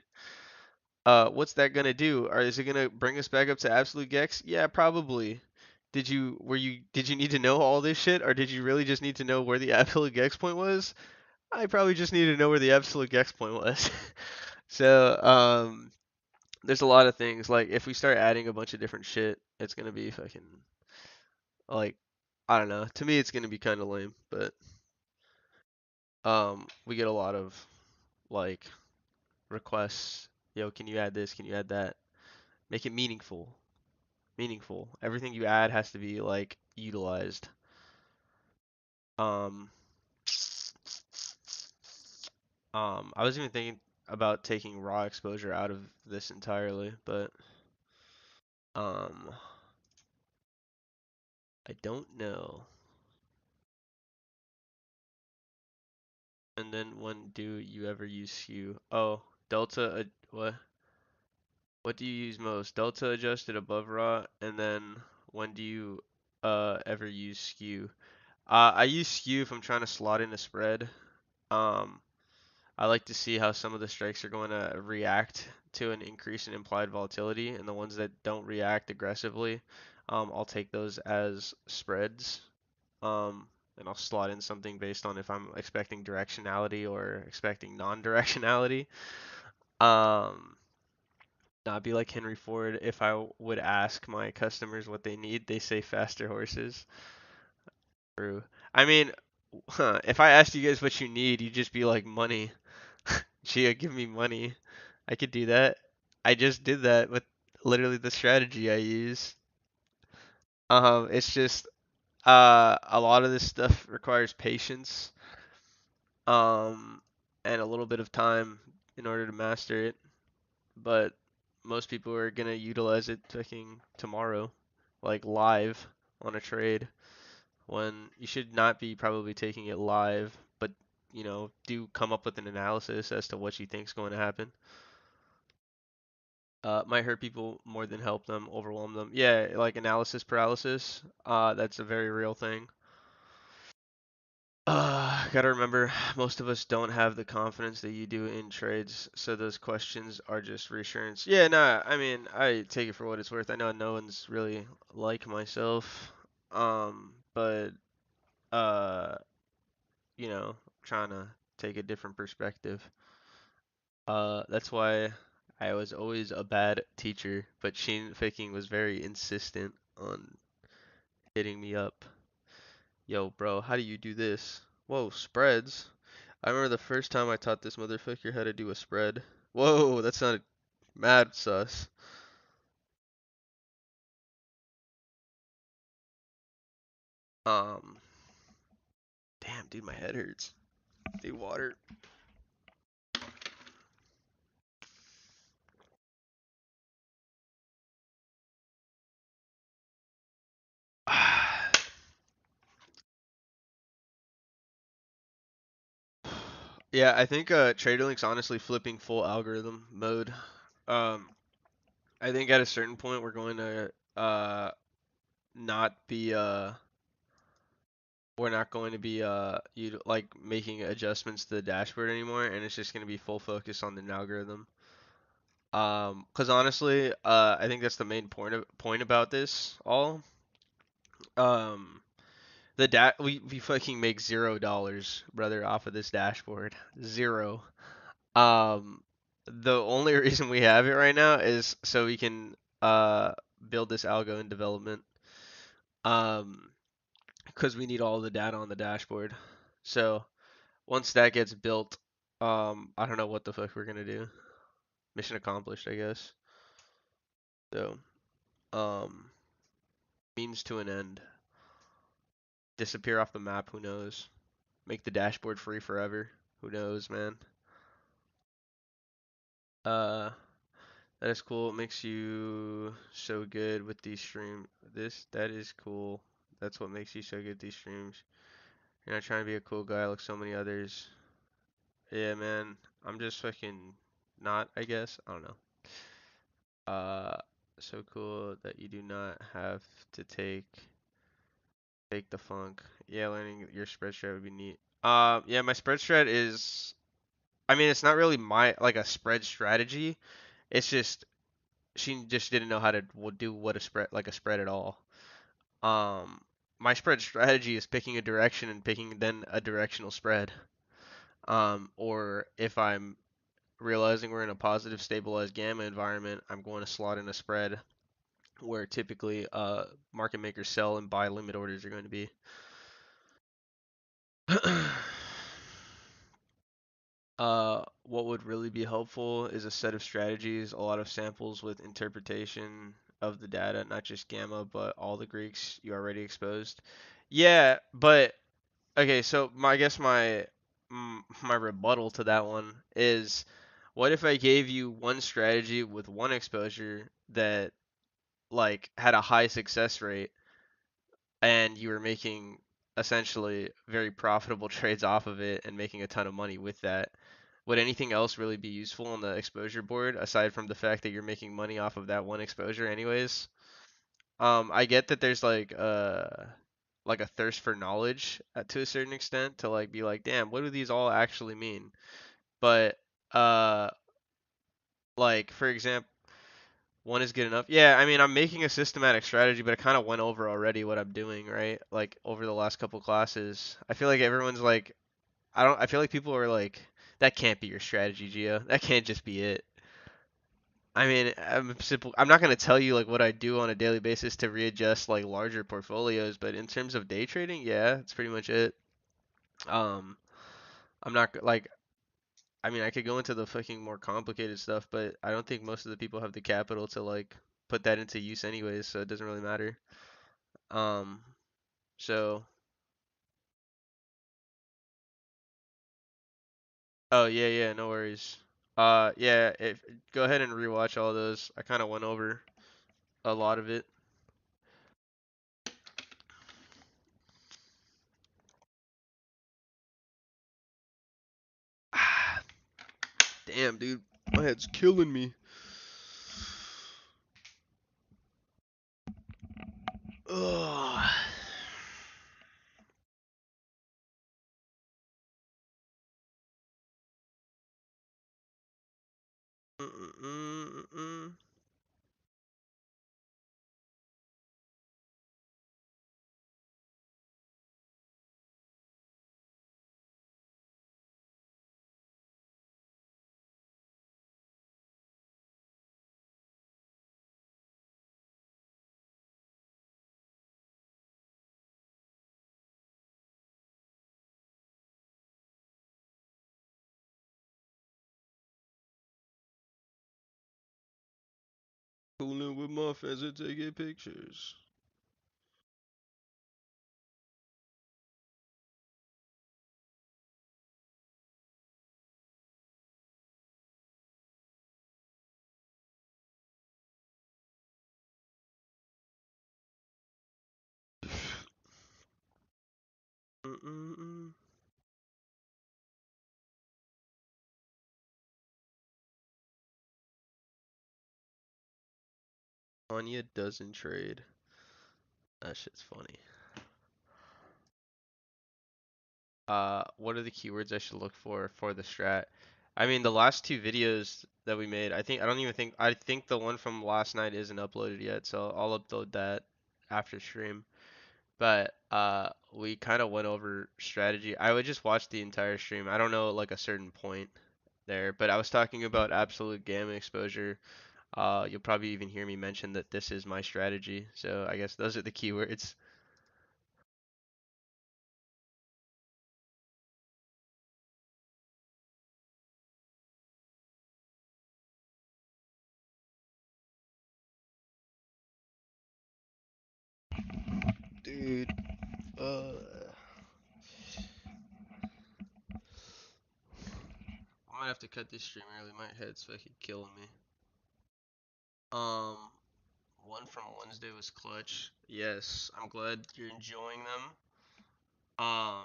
What's that gonna do? Or is it gonna bring us back up to absolute gex? Yeah, probably. Did you need to know all this shit, or did you really just need to know where the absolute gex point was? I probably just needed to know where the absolute gex point was. So, there's a lot of things. Like, if we start adding a bunch of different shit, it's gonna be fucking like, I don't know. To me, it's gonna be kind of lame, but we get a lot of like requests. Yo, can you add this? Can you add that? Make it meaningful. Meaningful. Everything you add has to be like utilized. Um, I was even thinking about taking raw exposure out of this entirely, but um, I don't know. And then when do you ever use skew? Oh, delta. What? What do you use most? Delta adjusted above raw, and then when do you ever use skew? I use skew if I'm trying to slot in a spread. Um, I like to see how some of the strikes are going to react to an increase in implied volatility, and the ones that don't react aggressively, I'll take those as spreads. Um, and I'll slot in something based on if I'm expecting directionality or expecting non-directionality. Um, Not be like Henry Ford. If I would ask my customers what they need, they say faster horses. True. I mean, if I asked you guys what you need, you'd just be like money. Gia, give me money. I could do that. I just did that with literally the strategy I use. It's just a lot of this stuff requires patience, um, and a little bit of time in order to master it. But most people are gonna utilize it fucking tomorrow, like live on a trade, when you should not be probably taking it live, but do come up with an analysis as to what you think is going to happen. Might hurt people more than help them, overwhelm them. Yeah, like analysis paralysis. That's a very real thing. Gotta remember, most of us don't have the confidence that you do in trades, so those questions are just reassurance. Yeah, nah, I mean, I take it for what it's worth. I know no one's really like myself, but uh, trying to take a different perspective. That's why I was always a bad teacher, but Sheen Faking was very insistent on hitting me up. Yo, bro, how do you do this? Whoa, spreads. I remember the first time I taught this motherfucker how to do a spread. Whoa, that sounded mad sus. Um, Damn, dude, my head hurts. Need water. Yeah, I think Traderlink's honestly flipping full algorithm mode. Um, I think at a certain point we're going to not be we're not going to be you like making adjustments to the dashboard anymore, and it's just going to be full focus on the algorithm. 'Cause honestly, I think that's the main point about this all. Um, we fucking make $0, brother, off of this dashboard. Zero. Um, the only reason we have it right now is so we can build this algo in development. Um, because we need all the data on the dashboard. So once that gets built, I don't know what the fuck we're gonna do. Mission accomplished, I guess. So, um, means to an end. Disappear off the map, who knows? Make the dashboard free forever. Who knows, man? Uh, that is cool. It makes you so good with these streams. That is cool. That's what makes you so good at these streams. You're not trying to be a cool guy like so many others. Yeah, man. I'm just fucking not, I guess. I don't know. Uh, so cool that you do not have to take the funk. Yeah, learning your spread strat would be neat. Yeah, my spread strat is, I mean, it's not really my like a spread strategy. It's just she just didn't know how to do what a spread like a spread at all. Um, my spread strategy is picking a direction and picking then a directional spread. Or if I'm realizing we're in a positive stabilized gamma environment, I'm going to slot in a spread where typically market makers sell and buy limit orders are going to be. What would really be helpful is a set of strategies, a lot of samples with interpretation of the data, not just gamma, but all the Greeks you already exposed. Yeah, but okay, so I guess my rebuttal to that one is, what if I gave you one strategy with one exposure that like had a high success rate and you were making essentially very profitable trades off of it and making a ton of money with that? Would anything else really be useful on the exposure board aside from the fact that you're making money off of that one exposure anyways? I get that there's like a thirst for knowledge to a certain extent to like be like, damn, what do these all actually mean? But uh like for example, One is good enough. Yeah, I mean, I'm making a systematic strategy, but I kind of went over already what I'm doing, right? Like over the last couple classes. I feel like everyone's like, I feel like people are like, that can't be your strategy, Gio. That can't just be it. I mean, I'm not gonna tell you like what I do on a daily basis to readjust like larger portfolios, but in terms of day trading, yeah, that's pretty much it. Um, I'm not like, I mean, I could go into the fucking more complicated stuff, but I don't think most of the people have the capital to like put that into use anyways, so it doesn't really matter. Um, so, oh yeah, yeah, no worries. Yeah, go ahead and rewatch all those. I kind of went over a lot of it. Damn, dude, my head's killing me. Ugh. Mm-mm-mm-mm. Cooling with my friends and taking pictures. Mm-mm-mm. Anya doesn't trade. That shit's funny. What are the keywords I should look for the strat? I mean, the last two videos that we made, I think the one from last night isn't uploaded yet, so I'll upload that after stream. But we kind of went over strategy. I would just watch the entire stream. I don't know like a certain point there, but I was talking about absolute gamma exposure. You'll probably even hear me mention that this is my strategy. So I guess those are the keywords. Dude, I might have to cut this stream early. My head's fucking killing me. Um, one from Wednesday was clutch. Yes, I'm glad you're enjoying them. Um,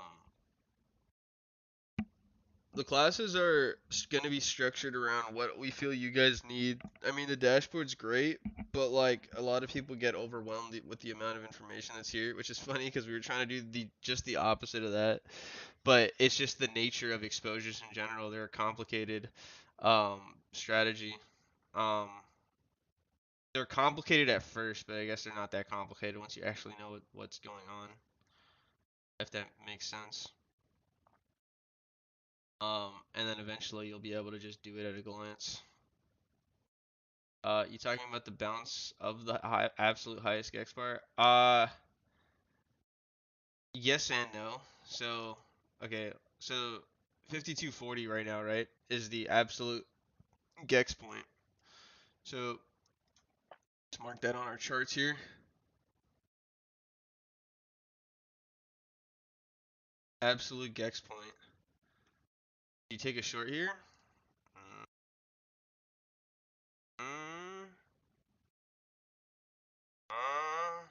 the classes are going to be structured around what we feel you guys need. I mean, the dashboard's great, but like a lot of people get overwhelmed with the amount of information that's here, which is funny because we were trying to do the opposite of that. But it's just the nature of exposures in general. They're a complicated strategy. Um, they're complicated at first, but I guess they're not that complicated once you actually know what's going on, if that makes sense. And then eventually you'll be able to just do it at a glance. You talking about the bounce of the absolute highest Gex bar? Yes and no. So, okay, so 5240 right now, right, is the absolute Gex point. So let's mark that on our charts here. Absolute Gex point. You take a short here. Mm, uh,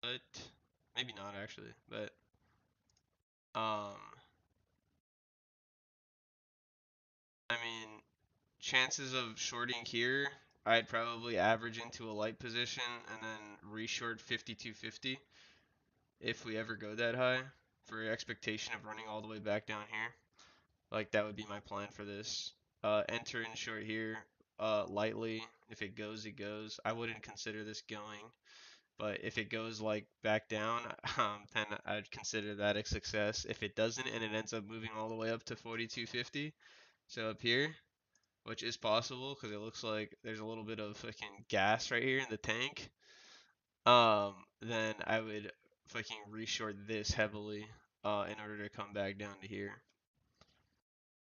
but maybe not actually. But um, I mean, chances of shorting here, I'd probably average into a light position and then reshort 5250 if we ever go that high for expectation of running all the way back down here. Like that would be my plan for this. Enter in short here. lightly. If it goes, it goes. I wouldn't consider this going, but if it goes like back down, then I'd consider that a success. If it doesn't and it ends up moving all the way up to 4250, so up here, which is possible because it looks like there's a little bit of fucking gas right here in the tank, then I would fucking reshort this heavily in order to come back down to here,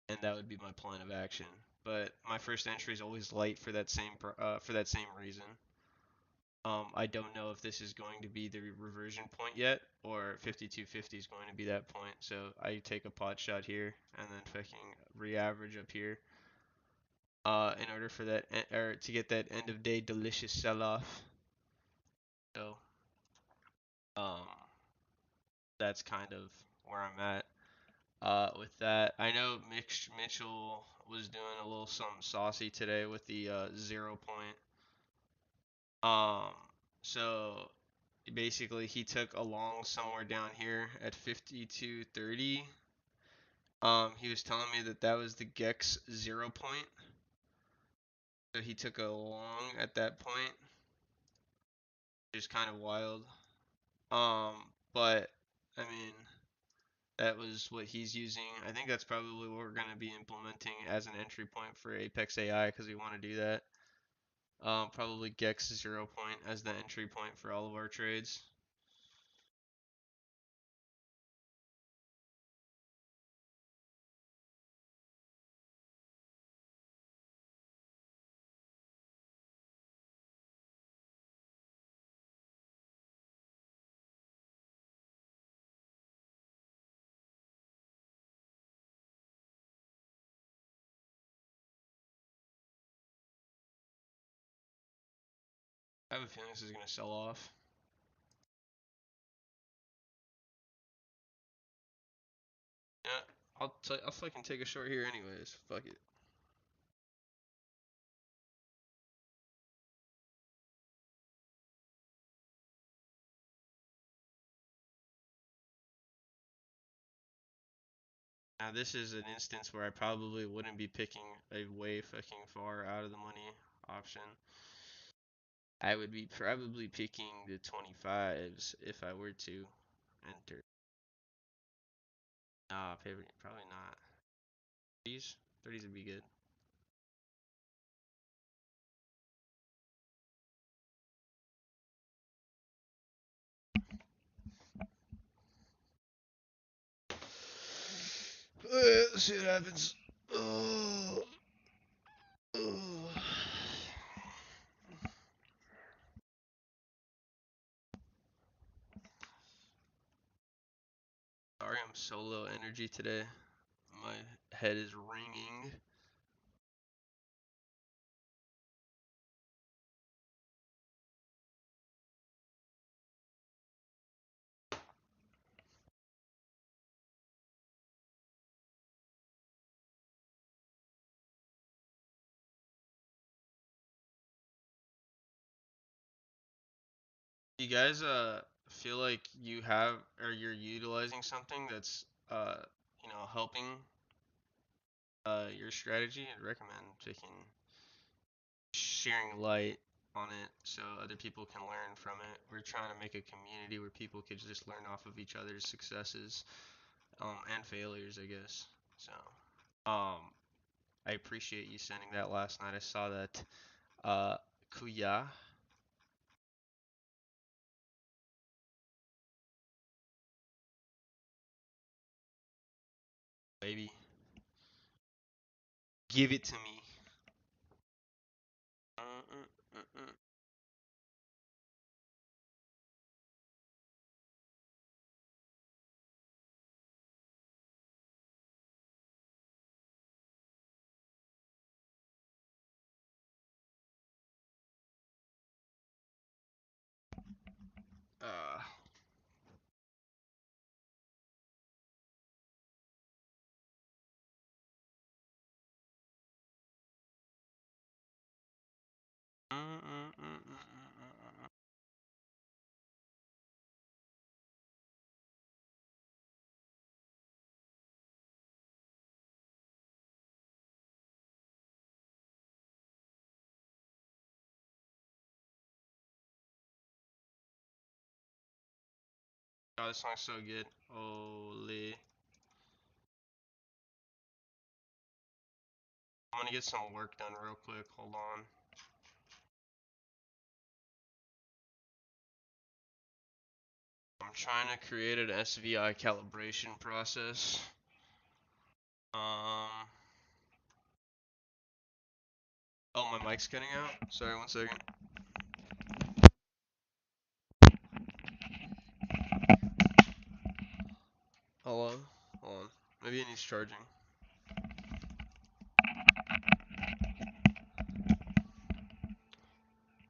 and that would be my plan of action. But my first entry is always light for that same reason. I don't know if this is going to be the reversion point yet, or 5250 is going to be that point. So I take a pot shot here and then fucking re-average up here, in order for that or to get that end of day delicious sell-off. So um, that's kind of where I'm at. With that, I know Mitchell was doing a little something saucy today with the 0 point. Um, so basically he took a long somewhere down here at 52.30. He was telling me that that was the Gex 0 point. So he took a long at that point, which is kind of wild. But I mean, that was what he's using. I think that's probably what we're going to be implementing as an entry point for Apex AI because we want to do that. Probably Gex 0 point as the entry point for all of our trades. I have a feeling this is going to sell off. Yeah, I'll fucking take a short here anyways. Fuck it. Now this is an instance where I probably wouldn't be picking a way fucking far out of the money option. I would be probably picking the 25s if I were to enter. Nah, probably not. 30s? 30s would be good. Let's see what happens. Oh, oh. Sorry, I'm so low energy today. My head is ringing. You guys feel like you have or you're utilizing something that's helping your strategy? I'd recommend taking sharing light on it so other people can learn from it. We're trying to make a community where people could just learn off of each other's successes and failures, I guess. So, I appreciate you sending that last night. I saw that. Kuya, baby, give it to me. Mm-mm-mm-mm. Uh, mm-mm-mm-mm-mm-mm. God, this song's so good. Holy. I'm gonna get some work done real quick. Hold on. I'm trying to create an SVI calibration process. Oh, my mic's cutting out. Sorry, 1 second. Hello? Hold on. Maybe it needs charging.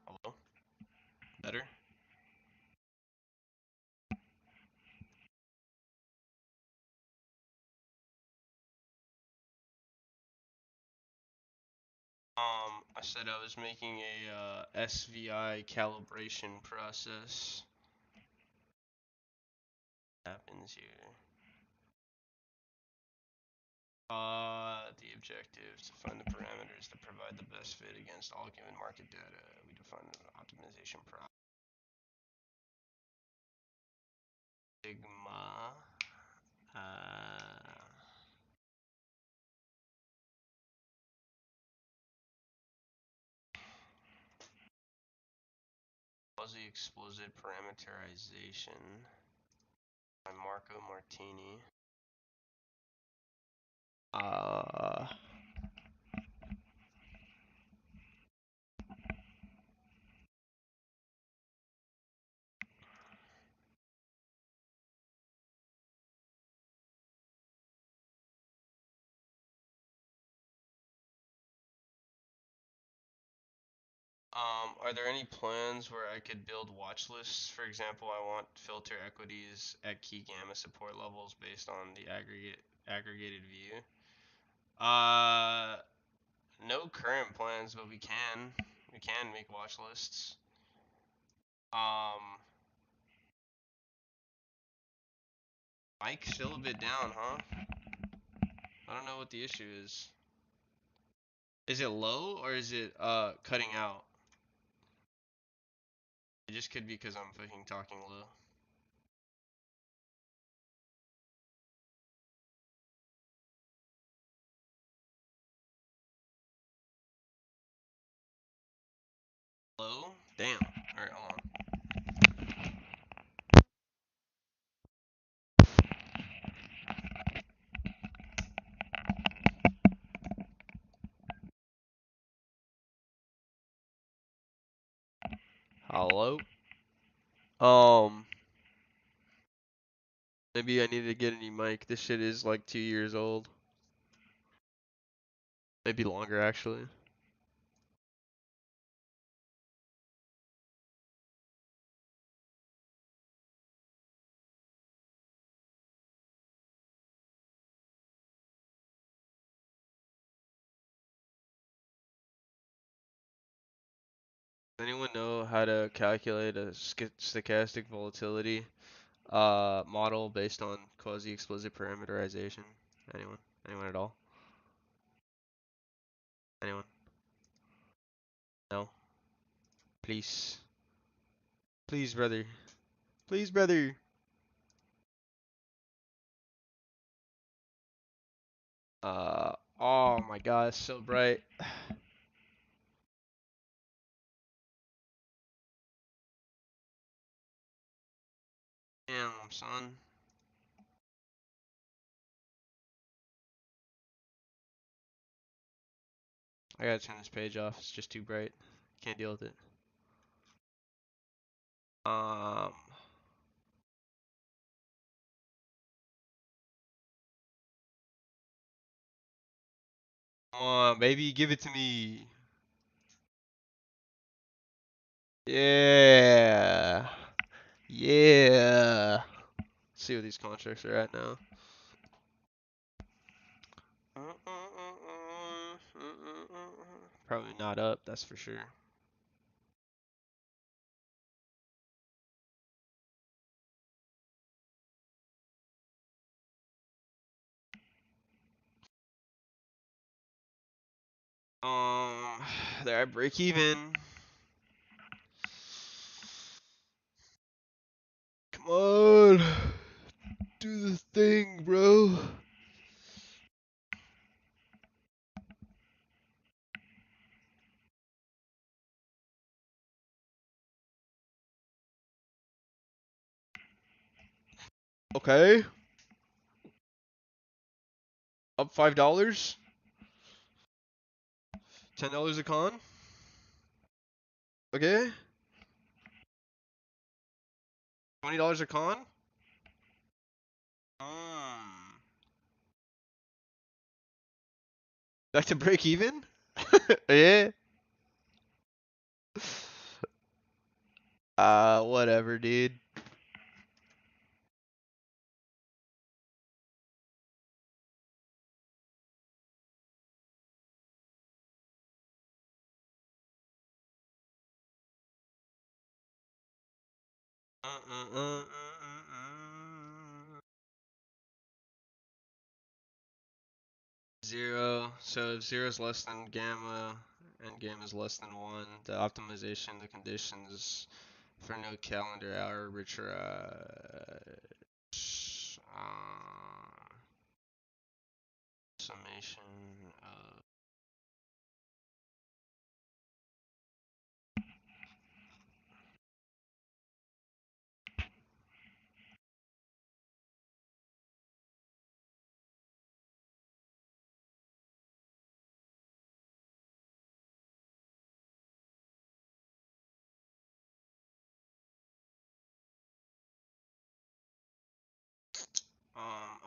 Hello? Better? I said I was making a SVI calibration process. What happens here? The objective to find the parameters that provide the best fit against all given market data. We define an optimization process. Sigma. Fuzzy explicit parameterization by Marco Martini. Are there any plans where I could build watch lists? For example, I want filter equities at key gamma support levels based on the aggregated view. No current plans, but we can make watch lists. Mike still a bit down, huh? I don't know what the issue is. Is it low or is it cutting out? It just could be because I'm fucking talking low. Low? Damn. Alright, hold on. Hello? Maybe I need to get a new mic. This shit is like 2 years old. Maybe longer, actually. Does anyone know how to calculate a stochastic volatility model based on quasi-explicit parameterization? Anyone? Anyone at all? Anyone? No? Please. Please, brother. Please, brother. Oh my god, it's so bright. Damn, son. I gotta turn this page off. It's just too bright. Can't deal with it. Um. Come on, baby, give it to me. Yeah. Yeah. Let's see what these contracts are at now. Probably not up, that's for sure. They're at break even. Come on. Do the thing, bro. Okay. Up $5. $10 a con. Okay. $20 a con. Back to break even? Yeah. Whatever, dude. Zero. So if zero is less than gamma and gamma is less than one, the optimization, the conditions for no calendar hour arbitrage. Summation.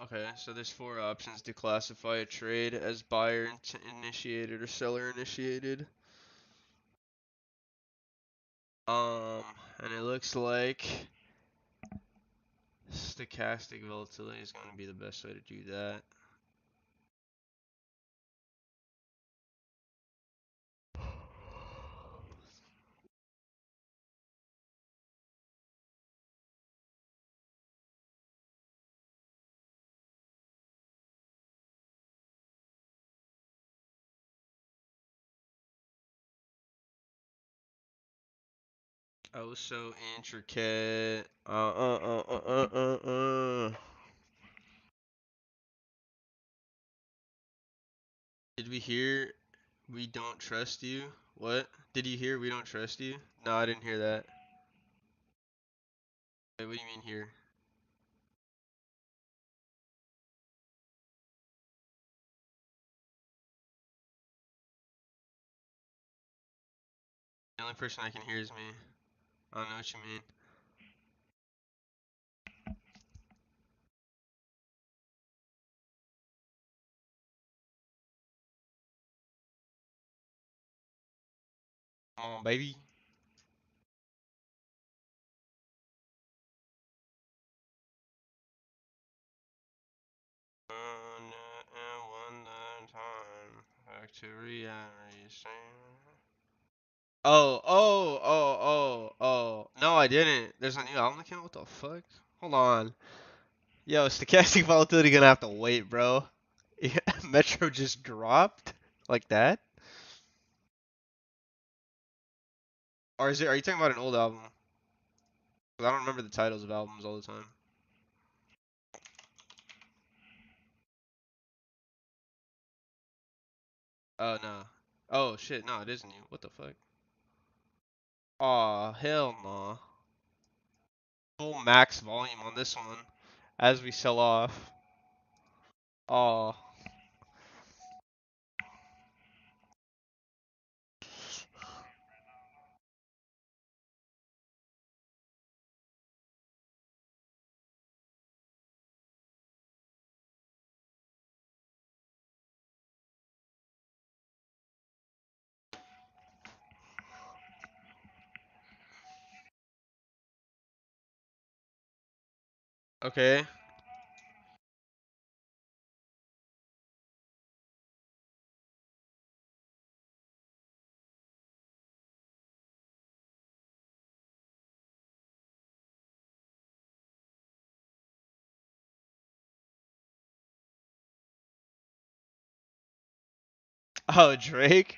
Okay, so there's four options to classify a trade as buyer initiated or seller initiated. And it looks like stochastic volatility is going to be the best way to do that. Oh, so intricate. Did we hear we don't trust you? What? Did you hear we don't trust you? No, I didn't hear that. Wait, what do you mean here? The only person I can hear is me. I don't know what you mean. Come on, baby. One time. Back to reality. Oh. No, I didn't. There's a new album that came out. What the fuck? Hold on. Yo, stochastic volatility gonna have to wait, bro. Yeah, Metro just dropped like that? Or is it? Are you talking about an old album? 'Cause I don't remember the titles of albums all the time. Oh no. Oh shit, no, it is new. What the fuck? Aw, hell no. Full max volume on this one as we sell off. Aw. Okay. Oh, Drake?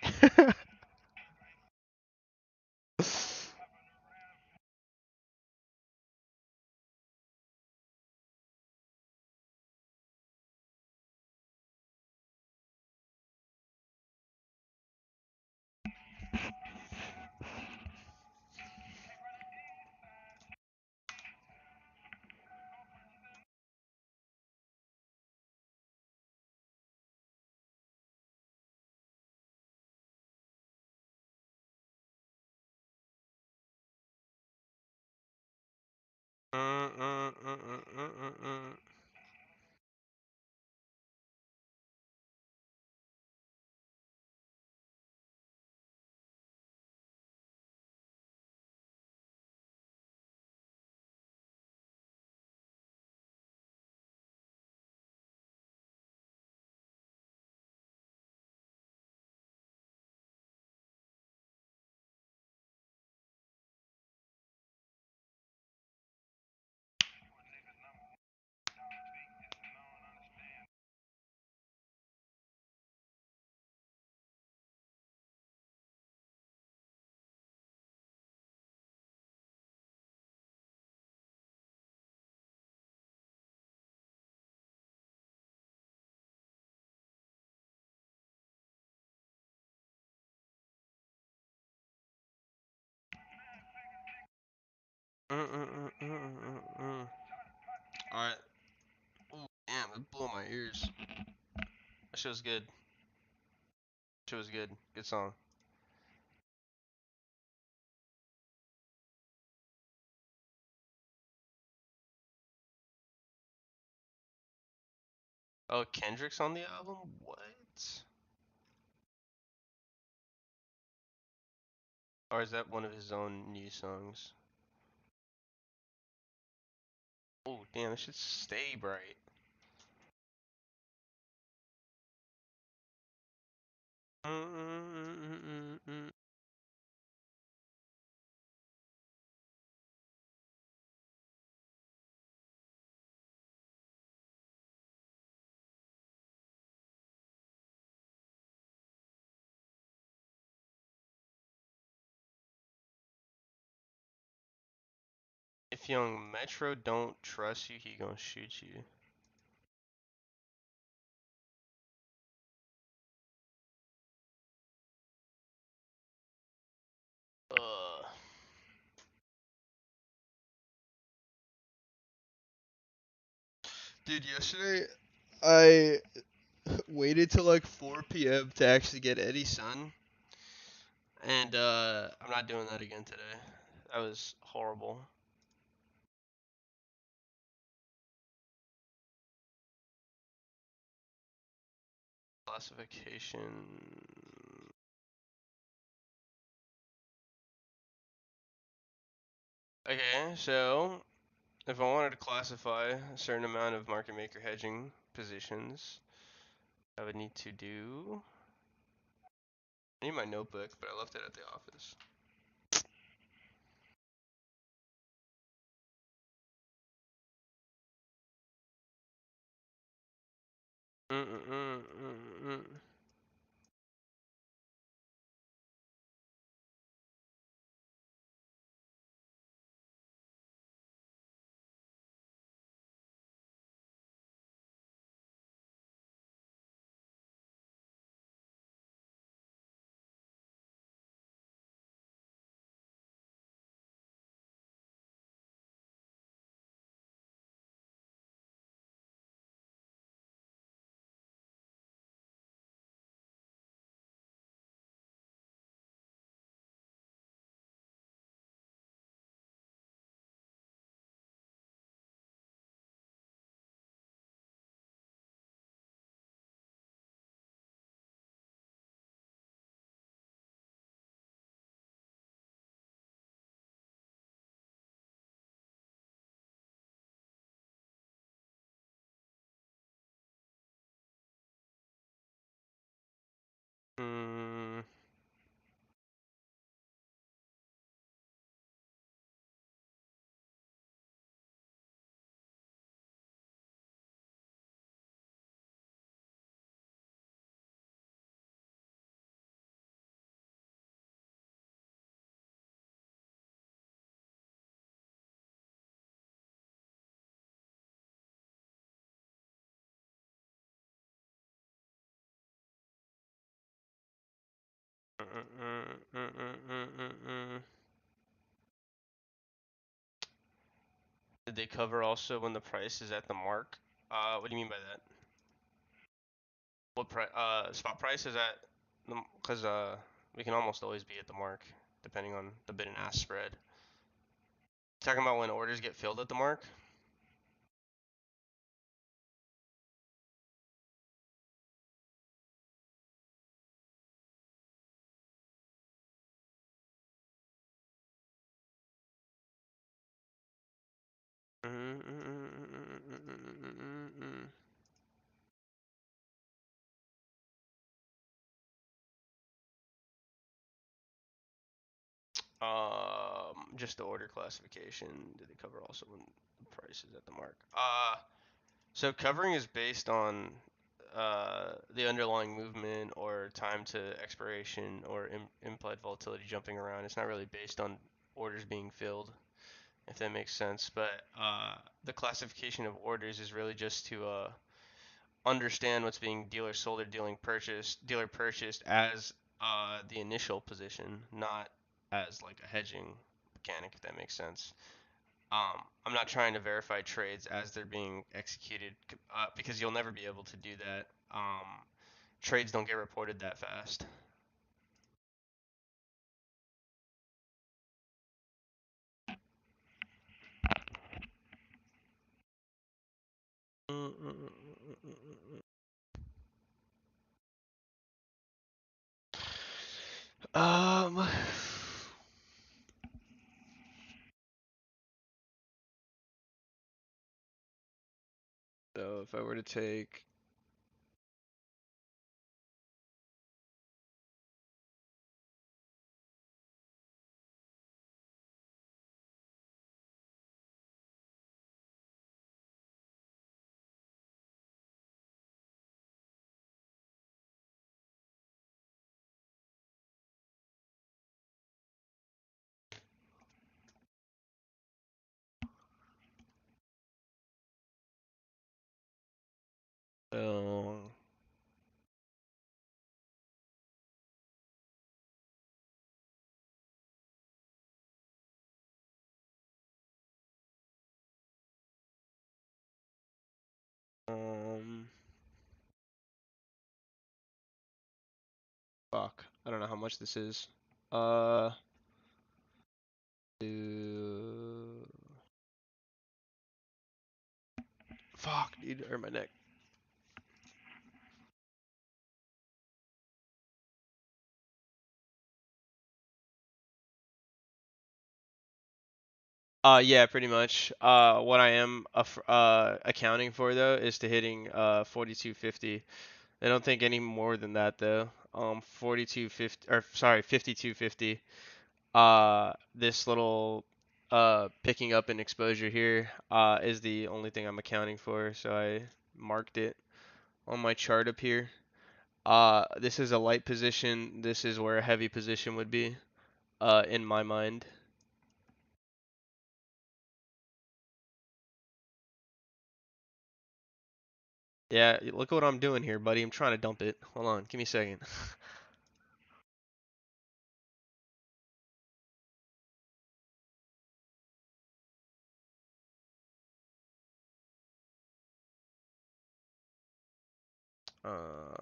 Alright. Ooh, damn, it blew my ears. That shit was good. Shit was good. Good song. Oh, Kendrick's on the album? What? Or is that one of his own new songs? Oh, damn, it should stay bright. If young Metro don't trust you, he gonna shoot you. Ugh. Dude, yesterday I waited till like 4 p.m. to actually get any sun, and I'm not doing that again today. That was horrible. Classification. Okay, so if I wanted to classify a certain amount of market maker hedging positions, I would need to do. I need my notebook, but I left it at the office. Mm, Did they cover also when the price is at the mark? What do you mean by that? What price? Spot price is at the, because we can almost always be at the mark depending on the bid and ask spread. Talking about when orders get filled at the mark? Just the order classification. Did they cover also when the price is at the mark? So covering is based on the underlying movement or time to expiration or implied volatility jumping around. It's not really based on orders being filled, if that makes sense. But the classification of orders is really just to understand what's being dealer sold or dealer purchased as the initial position, not as like a hedging mechanic, if that makes sense. I'm not trying to verify trades as they're being executed because you'll never be able to do that. Trades don't get reported that fast. Um, so if I were to take, um, um, fuck, I don't know how much this is. Uh, do... Fuck, dude, hurt my neck. Yeah, pretty much. What I am accounting for though is to hitting 4250. I don't think any more than that though. 4250 or sorry, 5250. This little picking up in exposure here is the only thing I'm accounting for, so I marked it on my chart up here. This is a light position. This is where a heavy position would be in my mind. Yeah, look at what I'm doing here, buddy. I'm trying to dump it. Hold on, give me a second. Um,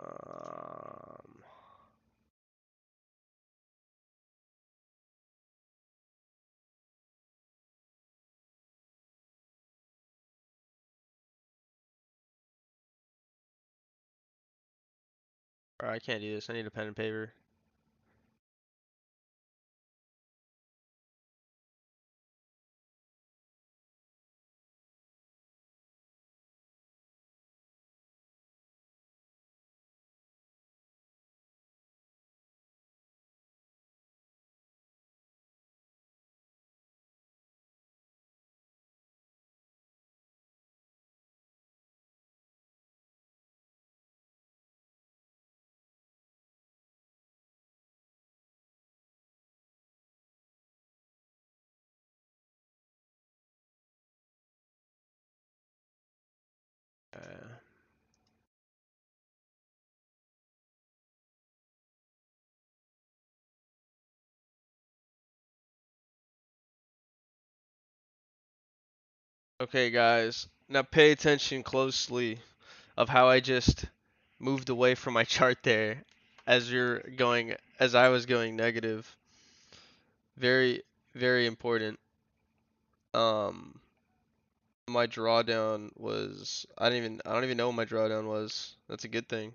I can't do this. I need a pen and paper. Uh, okay, guys. Now pay attention closely of how I just moved away from my chart there as I was going negative. Very, very important. Um, my drawdown was I don't even know what my drawdown was. That's a good thing.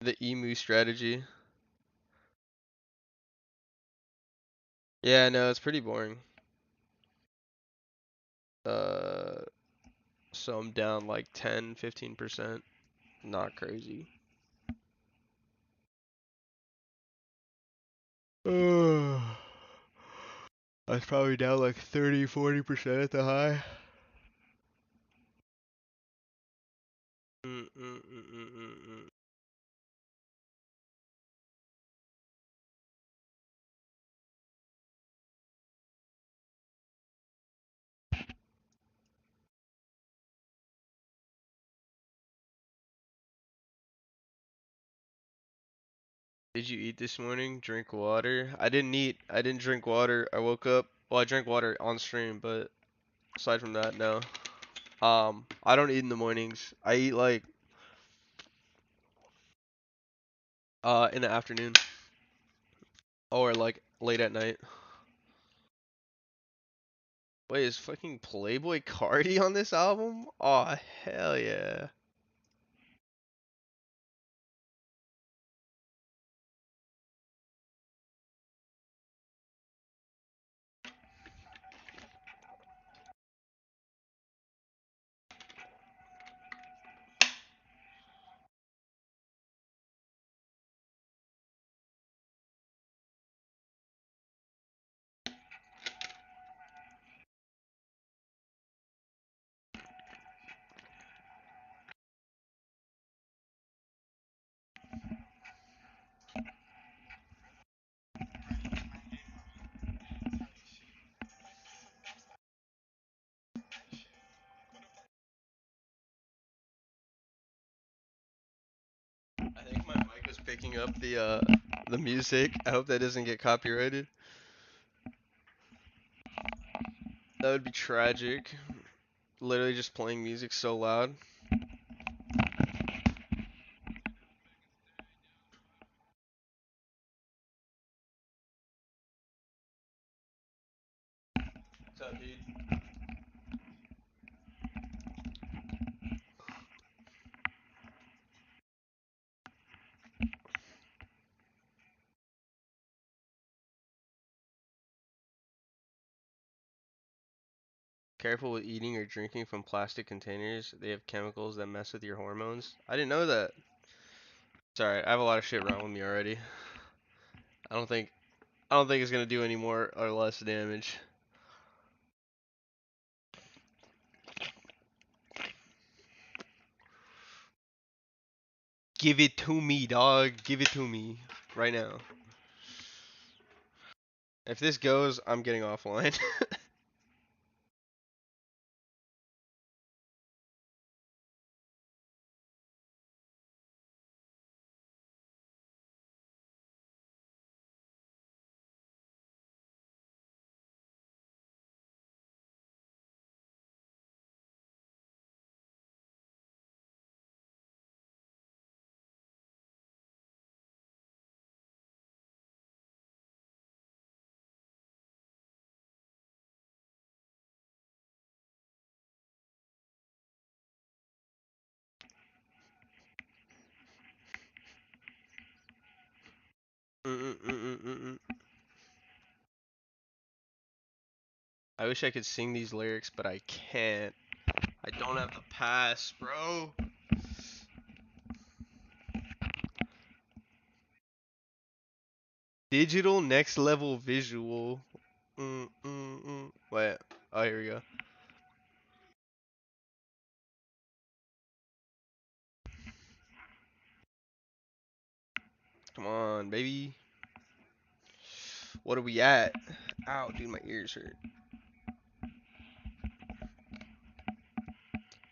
The emu strategy. Yeah, no, it's pretty boring. Uh, so I'm down like 10, 15%. Not crazy. I was probably down like 30-40% at the high. Mm, mm, mm, mm, mm, mm. Did you eat this morning? Drink water? I didn't eat. I didn't drink water. I woke up. Well, I drank water on stream, but aside from that, no. I don't eat in the mornings. I eat like in the afternoon or like late at night. Wait, is fucking Playboy Cardi on this album? Oh, hell yeah. I think my mic was picking up the music. I hope that doesn't get copyrighted. That would be tragic. Literally just playing music so loud. What's up, dude? Careful with eating or drinking from plastic containers. They have chemicals that mess with your hormones. I didn't know that. Sorry, I have a lot of shit wrong with me already. I don't think I don't think it's gonna do any more or less damage. Give it to me, dog. Give it to me right now. If this goes, I'm getting offline. Mm-mm-mm-mm-mm. I wish I could sing these lyrics, but I can't. I don't have the pass, bro. Digital next level visual. Wait. Oh, here we go. Come on, baby. What are we at? Ow, dude, my ears hurt.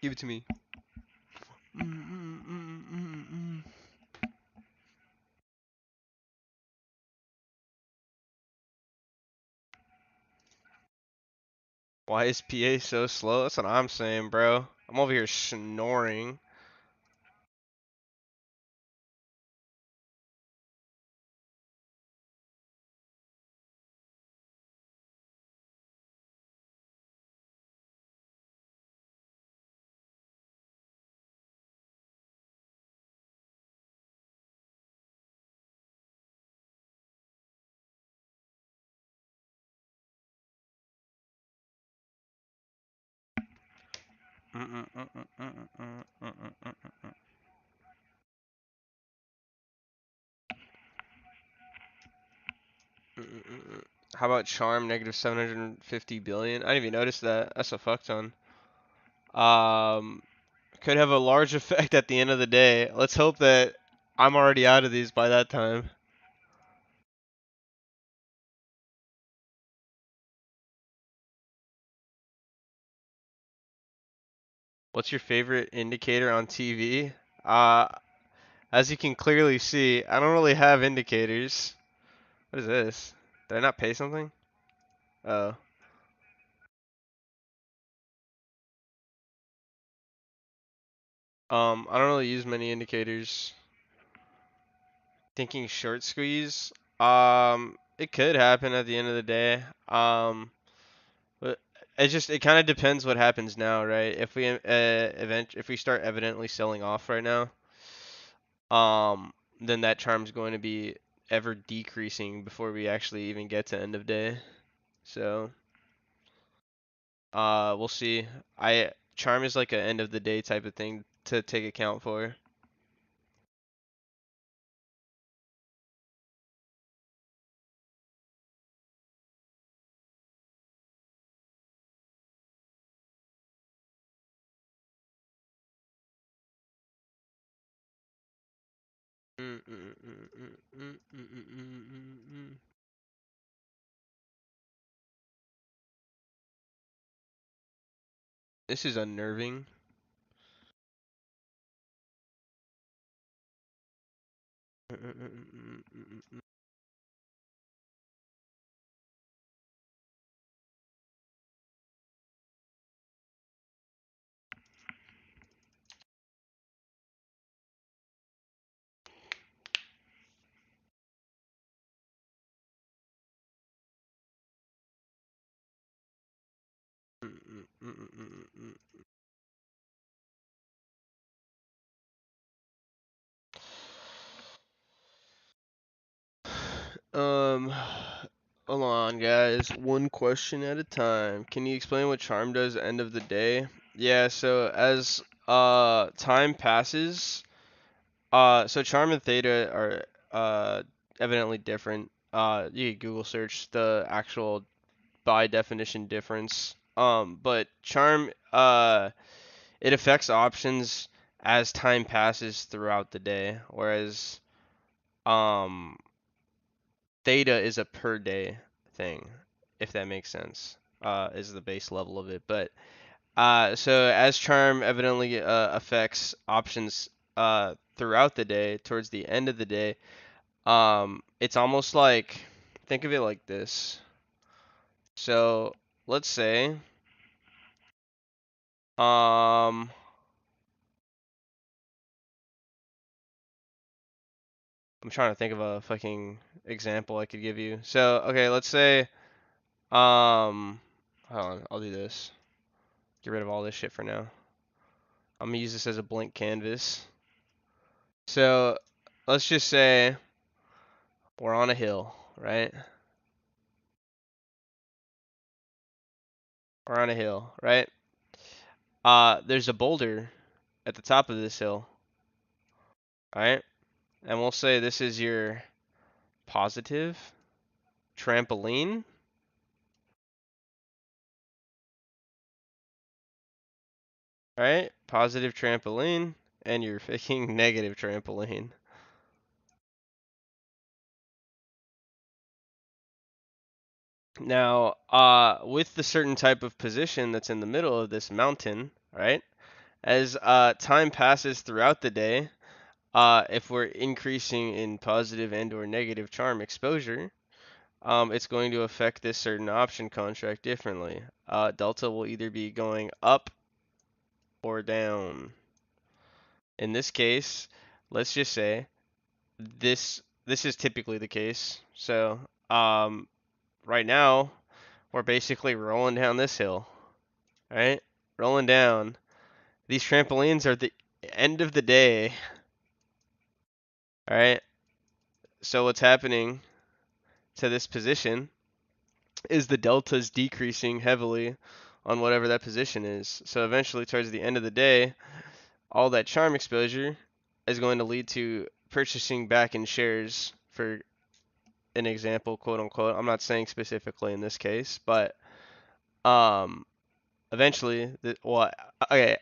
Give it to me. Why is PA so slow? That's what I'm saying, bro. I'm over here snoring. How about charm negative 750 billion? I didn't even notice that. That's a fuck ton. Um, could have a large effect at the end of the day. Let's hope that I'm already out of these by that time. What's your favorite indicator on TV? Uh, as you can clearly see, I don't really have indicators. What is this? Did I not pay something? Oh. I don't really use many indicators. Thinking short squeeze. It could happen at the end of the day. But it kind of depends what happens now, right? If we start evidently selling off right now, um, then that charm's going to be ever decreasing before we actually even get to end of day. So, we'll see. I charm is like a end of the day type of thing to take account for. This is unnerving. Um, hold on, guys. One question at a time. Can you explain what charm does end of the day? Yeah, so as time passes, so charm and theta are evidently different. You could Google search the actual by definition difference. But charm it affects options as time passes throughout the day, whereas um theta is a per day thing, if that makes sense. Is the base level of it. But so as charm evidently affects options throughout the day, towards the end of the day, it's almost like think of it like this. So let's say um I'm trying to think of a fucking example I could give you. So okay, let's say hold on, I'll do this. Get rid of all this shit for now. I'm gonna use this as a blank canvas. So let's just say we're on a hill, right? We're on a hill, right? There's a boulder at the top of this hill, right? And we'll say this is your positive trampoline, right? Positive trampoline, and your fucking negative trampoline. Now, with the certain type of position that's in the middle of this mountain, right? As time passes throughout the day, if we're increasing in positive and or negative charm exposure, it's going to affect this certain option contract differently. Delta will either be going up or down. In this case, let's just say this is typically the case. So, right now we're basically rolling down this hill, right? Rolling down. These trampolines are the end of the day, all right? So what's happening to this position is the delta's decreasing heavily on whatever that position is. So eventually, towards the end of the day, all that charm exposure is going to lead to purchasing back in shares for an example, quote unquote. I'm not saying specifically in this case, but um, eventually, well, okay,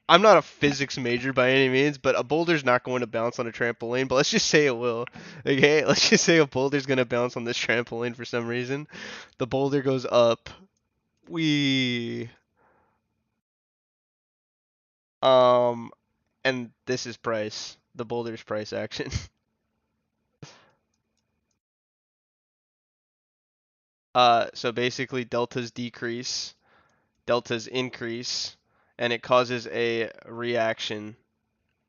I'm not a physics major by any means, but a boulder's not going to bounce on a trampoline. But let's just say it will. Okay, let's just say a boulder's gonna bounce on this trampoline for some reason. The boulder goes up. We um, and this is price. The boulder's price action. So basically deltas decrease, deltas increase, and it causes a reaction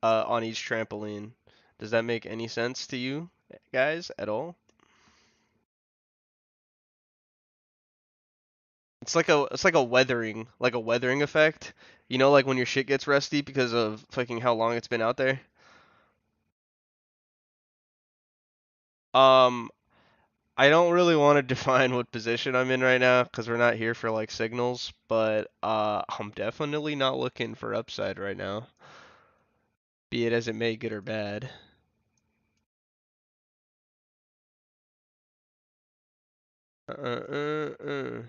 on each trampoline. Does that make any sense to you guys at all? It's like a weathering effect. You know, like when your shit gets rusty because of fucking how long it's been out there. Um, I don't really want to define what position I'm in right now because we're not here for like signals, but I'm definitely not looking for upside right now, be it as it may, good or bad. Uh, uh, uh.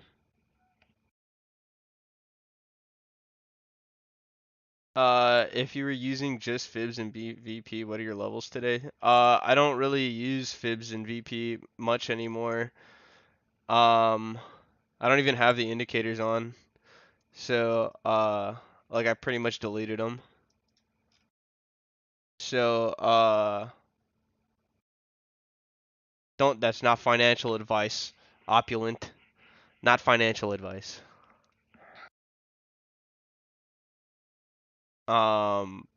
If you were using just Fibs and VP, what are your levels today? I don't really use Fibs and VP much anymore. Um, I don't even have the indicators on, so like I pretty much deleted them. So don't. That's not financial advice. Opulent, not financial advice. Um,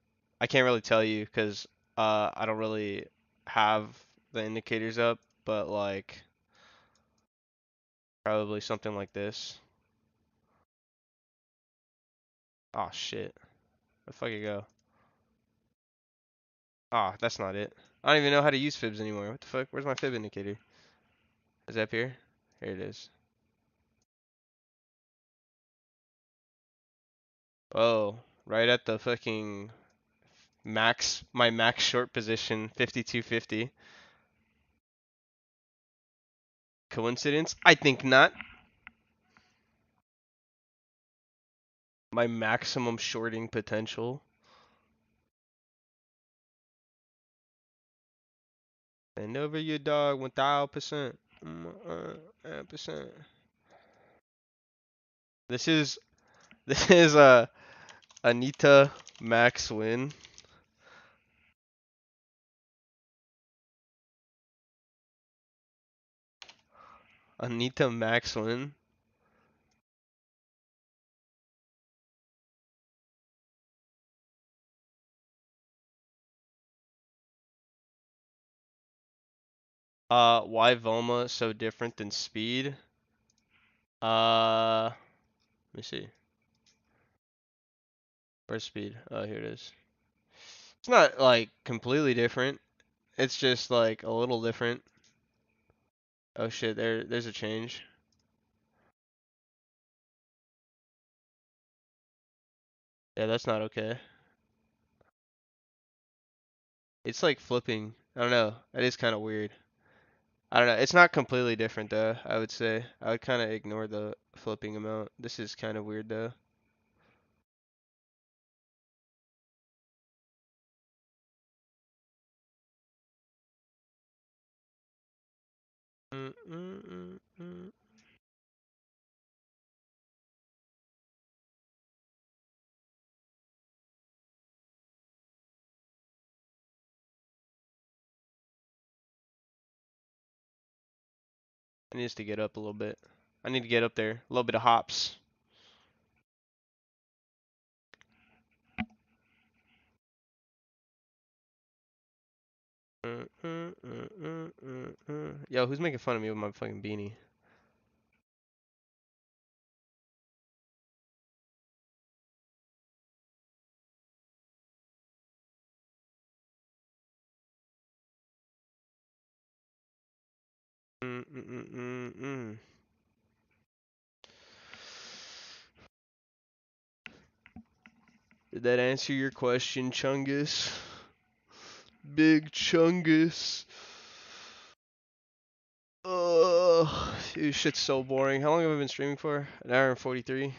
I can't really tell you because I don't really have the indicators up, but like probably something like this. Oh shit. Where the fuck it go? Ah, that's not it. I don't even know how to use fibs anymore. What the fuck? Where's my fib indicator? Is it up here? Here it is. Oh, right at the fucking my max short position, 5250. Coincidence? I think not. My maximum shorting potential. And over your dog 1000%. Percent. This is this is Anita max win. Anita max win. Why Velma so different than Speed? Let me see. Where's Speed? Oh, here it is. It's not like completely different. It's just like a little different. Oh shit, there's a change. Yeah, that's not okay. It's like flipping. I don't know. That is kind of weird. I don't know. It's not completely different though, I would say. I would kind of ignore the flipping amount. This is kind of weird though. Mm, mm, mm, mm. It needs to get up a little bit. I need to get up there. A little bit of hops. Yo, who's making fun of me with my fucking beanie? Mm, mm, mm, mm, mm. Did that answer your question, Chungus? Big Chungus. Oh, dude, shit's so boring. How long have I been streaming for? An hour and 43.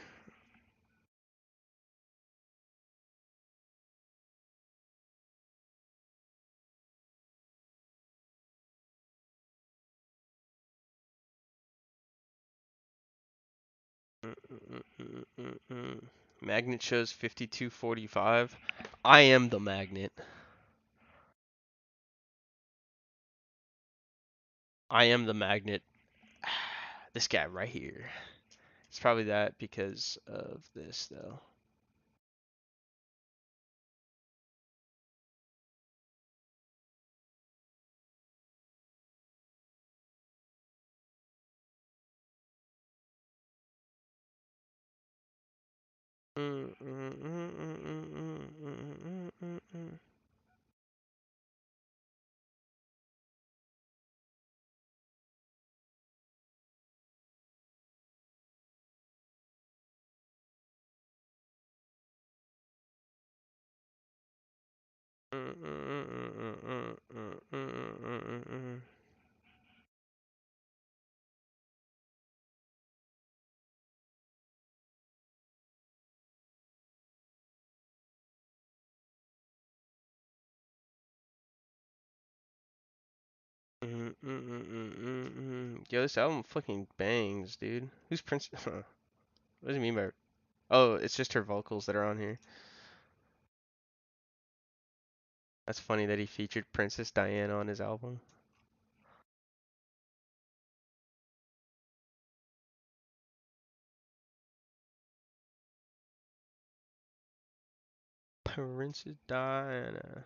Magnet shows 52:45. I am the magnet. I am the magnet. This guy right here. It's probably that because of this though. Yo, this album fucking bangs, dude. Who's Prince? What does he mean by? Oh, it's just her vocals that are on here. That's funny that he featured Princess Diana on his album. Princess Diana.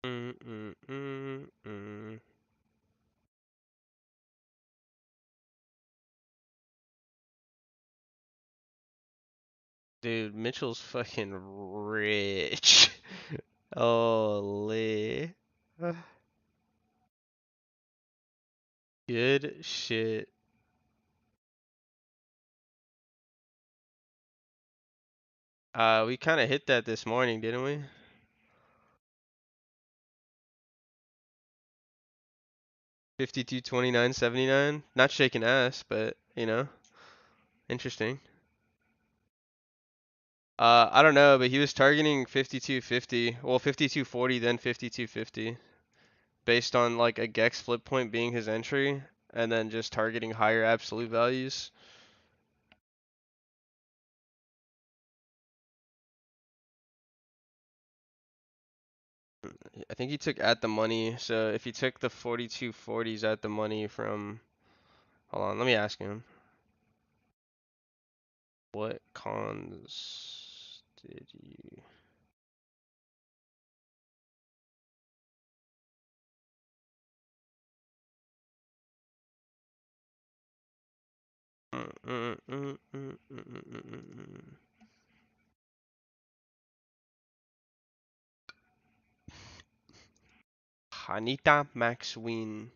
Mm, mm, mm, mm. Dude, Mitchell's fucking rich. Holy. Good shit. We kind of hit that this morning, didn't we? 52, 29, 79. Not shaking ass, but you know, interesting. I don't know, but he was targeting 52.50. Well, 52.40, then 52.50, based on like a Gex flip point being his entry, and then just targeting higher absolute values. I think he took at the money. So if he took the 42.40s at the money from, hold on, let me ask him. What cons did you? Hanita Maxwin.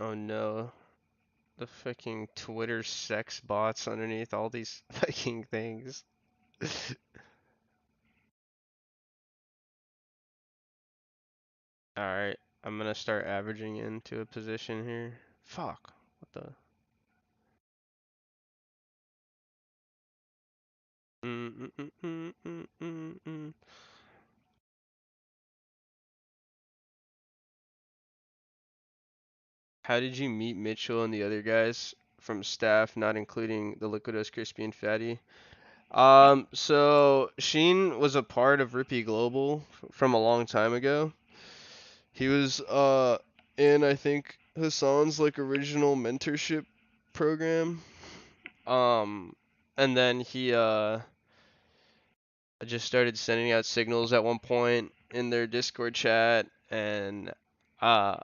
Oh no. The fucking Twitter sex bots underneath all these fucking things. Alright, I'm gonna start averaging into a position here. Fuck. What the? Mm, mm, mm, mm, mm, mm. How did you meet Mitchell and the other guys from staff, not including the Liquidos, Crispy, and Fatty? So Sheen was a part of Rippy Global from a long time ago. He was in, I think, Hassan's like original mentorship program. Um and then he just started sending out signals at one point in their Discord chat, and uh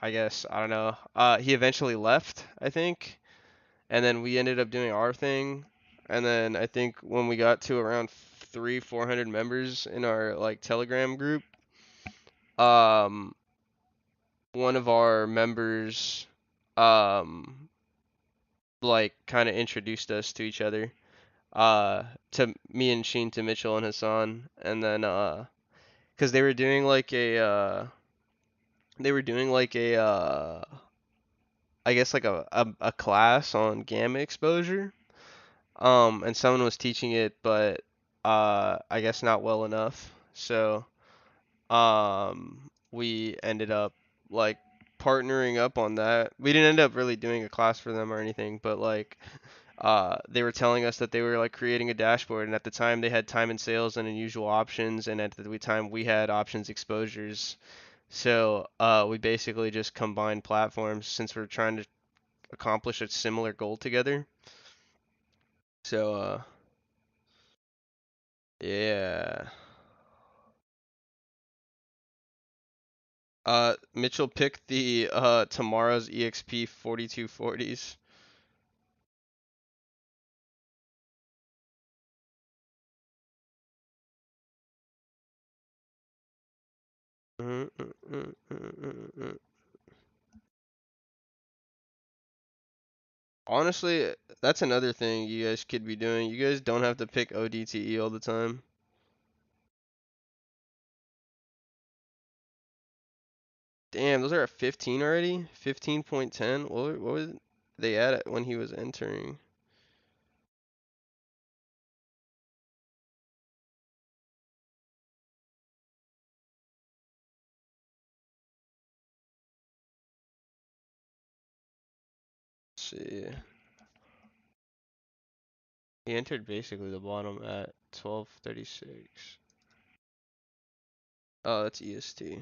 I guess I don't know. He eventually left, I think, and then we ended up doing our thing. And then I think when we got to around 400 members in our like Telegram group, um, one of our members, um, like kind of introduced us to each other, to me and Sheen, to Mitchell and Hassan, and then cause they were doing like a I guess like a class on gamma exposure. And someone was teaching it, but I guess not well enough. So we ended up like partnering up on that. We didn't end up really doing a class for them or anything, but like they were telling us that they were like creating a dashboard, and at the time they had time and sales and unusual options, and at the time we had options exposures. So we basically just combined platforms since we're trying to accomplish a similar goal together. So yeah. Mitchell picked the tomorrow's EXP 4240s. Honestly, that's another thing you guys could be doing. You guys don't have to pick ODTE all the time. Damn, those are at 15 already? 15.10? What was they at when he was entering? Let's see. He entered basically the bottom at 1236. Oh, that's EST.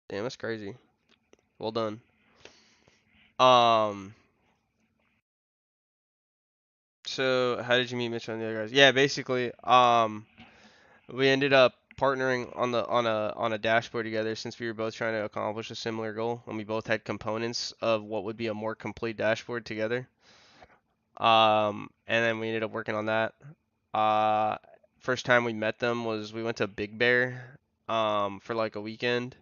Damn, that's crazy. Well done. Um, so how did you meet Mitchell and the other guys? Yeah, basically, we ended up partnering on a dashboard together since we were both trying to accomplish a similar goal, and we both had components of what would be a more complete dashboard together. And then we ended up working on that. Uh, First time we met them was we went to Big Bear, for like a weekend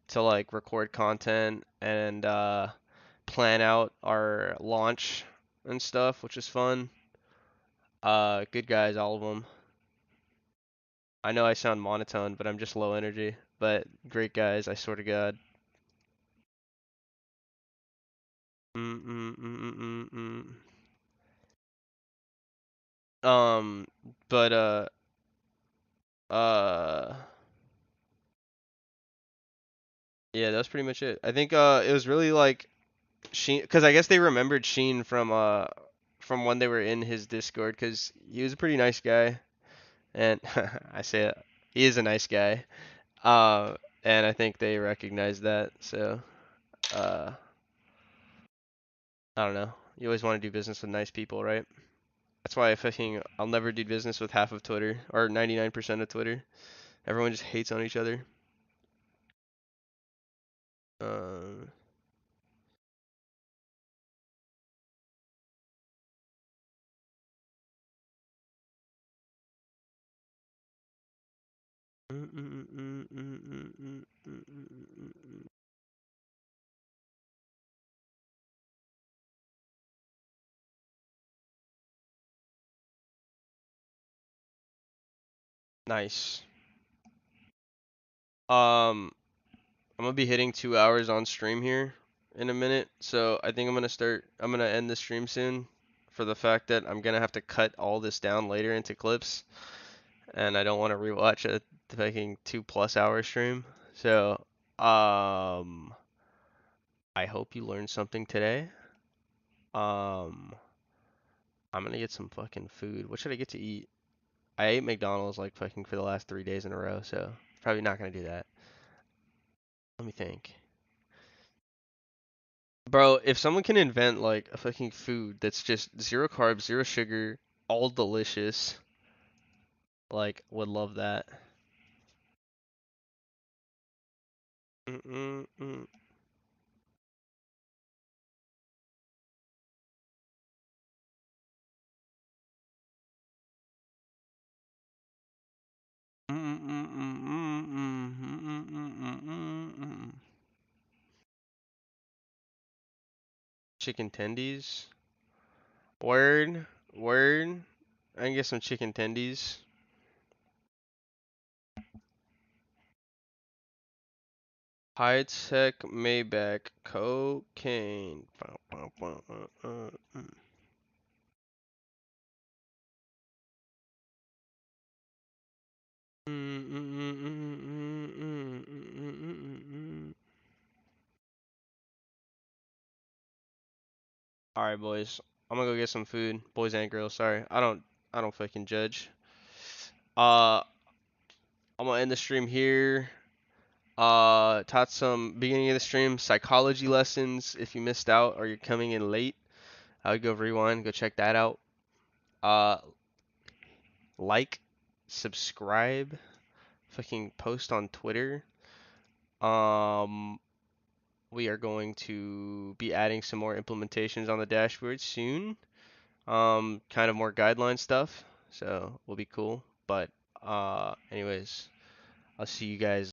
to like record content and plan out our launch and stuff, which is fun. Good guys, all of them. I know I sound monotone, but I'm just low energy. But great guys, I swear to God. Mm mm mm mm mm. Um, but uh, yeah, that's pretty much it. I think it was really like Sheen, because I guess they remembered Sheen from when they were in his Discord, because he was a pretty nice guy, and I say it, he is a nice guy. And I think they recognized that. So uh, I don't know. You always want to do business with nice people, right? That's why I'll never do business with half of Twitter or 99% of Twitter. Everyone just hates on each other. Um, nice. Um, I'm gonna be hitting 2 hours on stream here in a minute, so I think I'm gonna end the stream soon for the fact that I'm gonna have to cut all this down later into clips, and I don't want to rewatch a fucking 2+ hour stream. So, I hope you learned something today. Um, I'm gonna get some fucking food. What should I get to eat? I ate McDonald's like fucking for the last 3 days in a row, so probably not gonna do that. Let me think. Bro, if someone can invent like a fucking food that's just zero carbs, zero sugar, all delicious, like would love that. Mm-mm-mm. Mm-mm-mm-mm-mm-mm-mm-mm-mm-mm-mm. Chicken tendies. Word, word. I can get some chicken tendies. High tech Maybach cocaine. Bow, bow, bow, mm. All right, boys. I'm gonna go get some food. Boys and girls. Sorry, I don't fucking judge. Uh, I'm gonna end the stream here. Taught some beginning of the stream psychology lessons. If you missed out or you're coming in late, I would go rewind, go check that out. Uh, like, subscribe, fucking post on Twitter. Um, we are going to be adding some more implementations on the dashboard soon. Kind of more guideline stuff, so will be cool. But anyways, I'll see you guys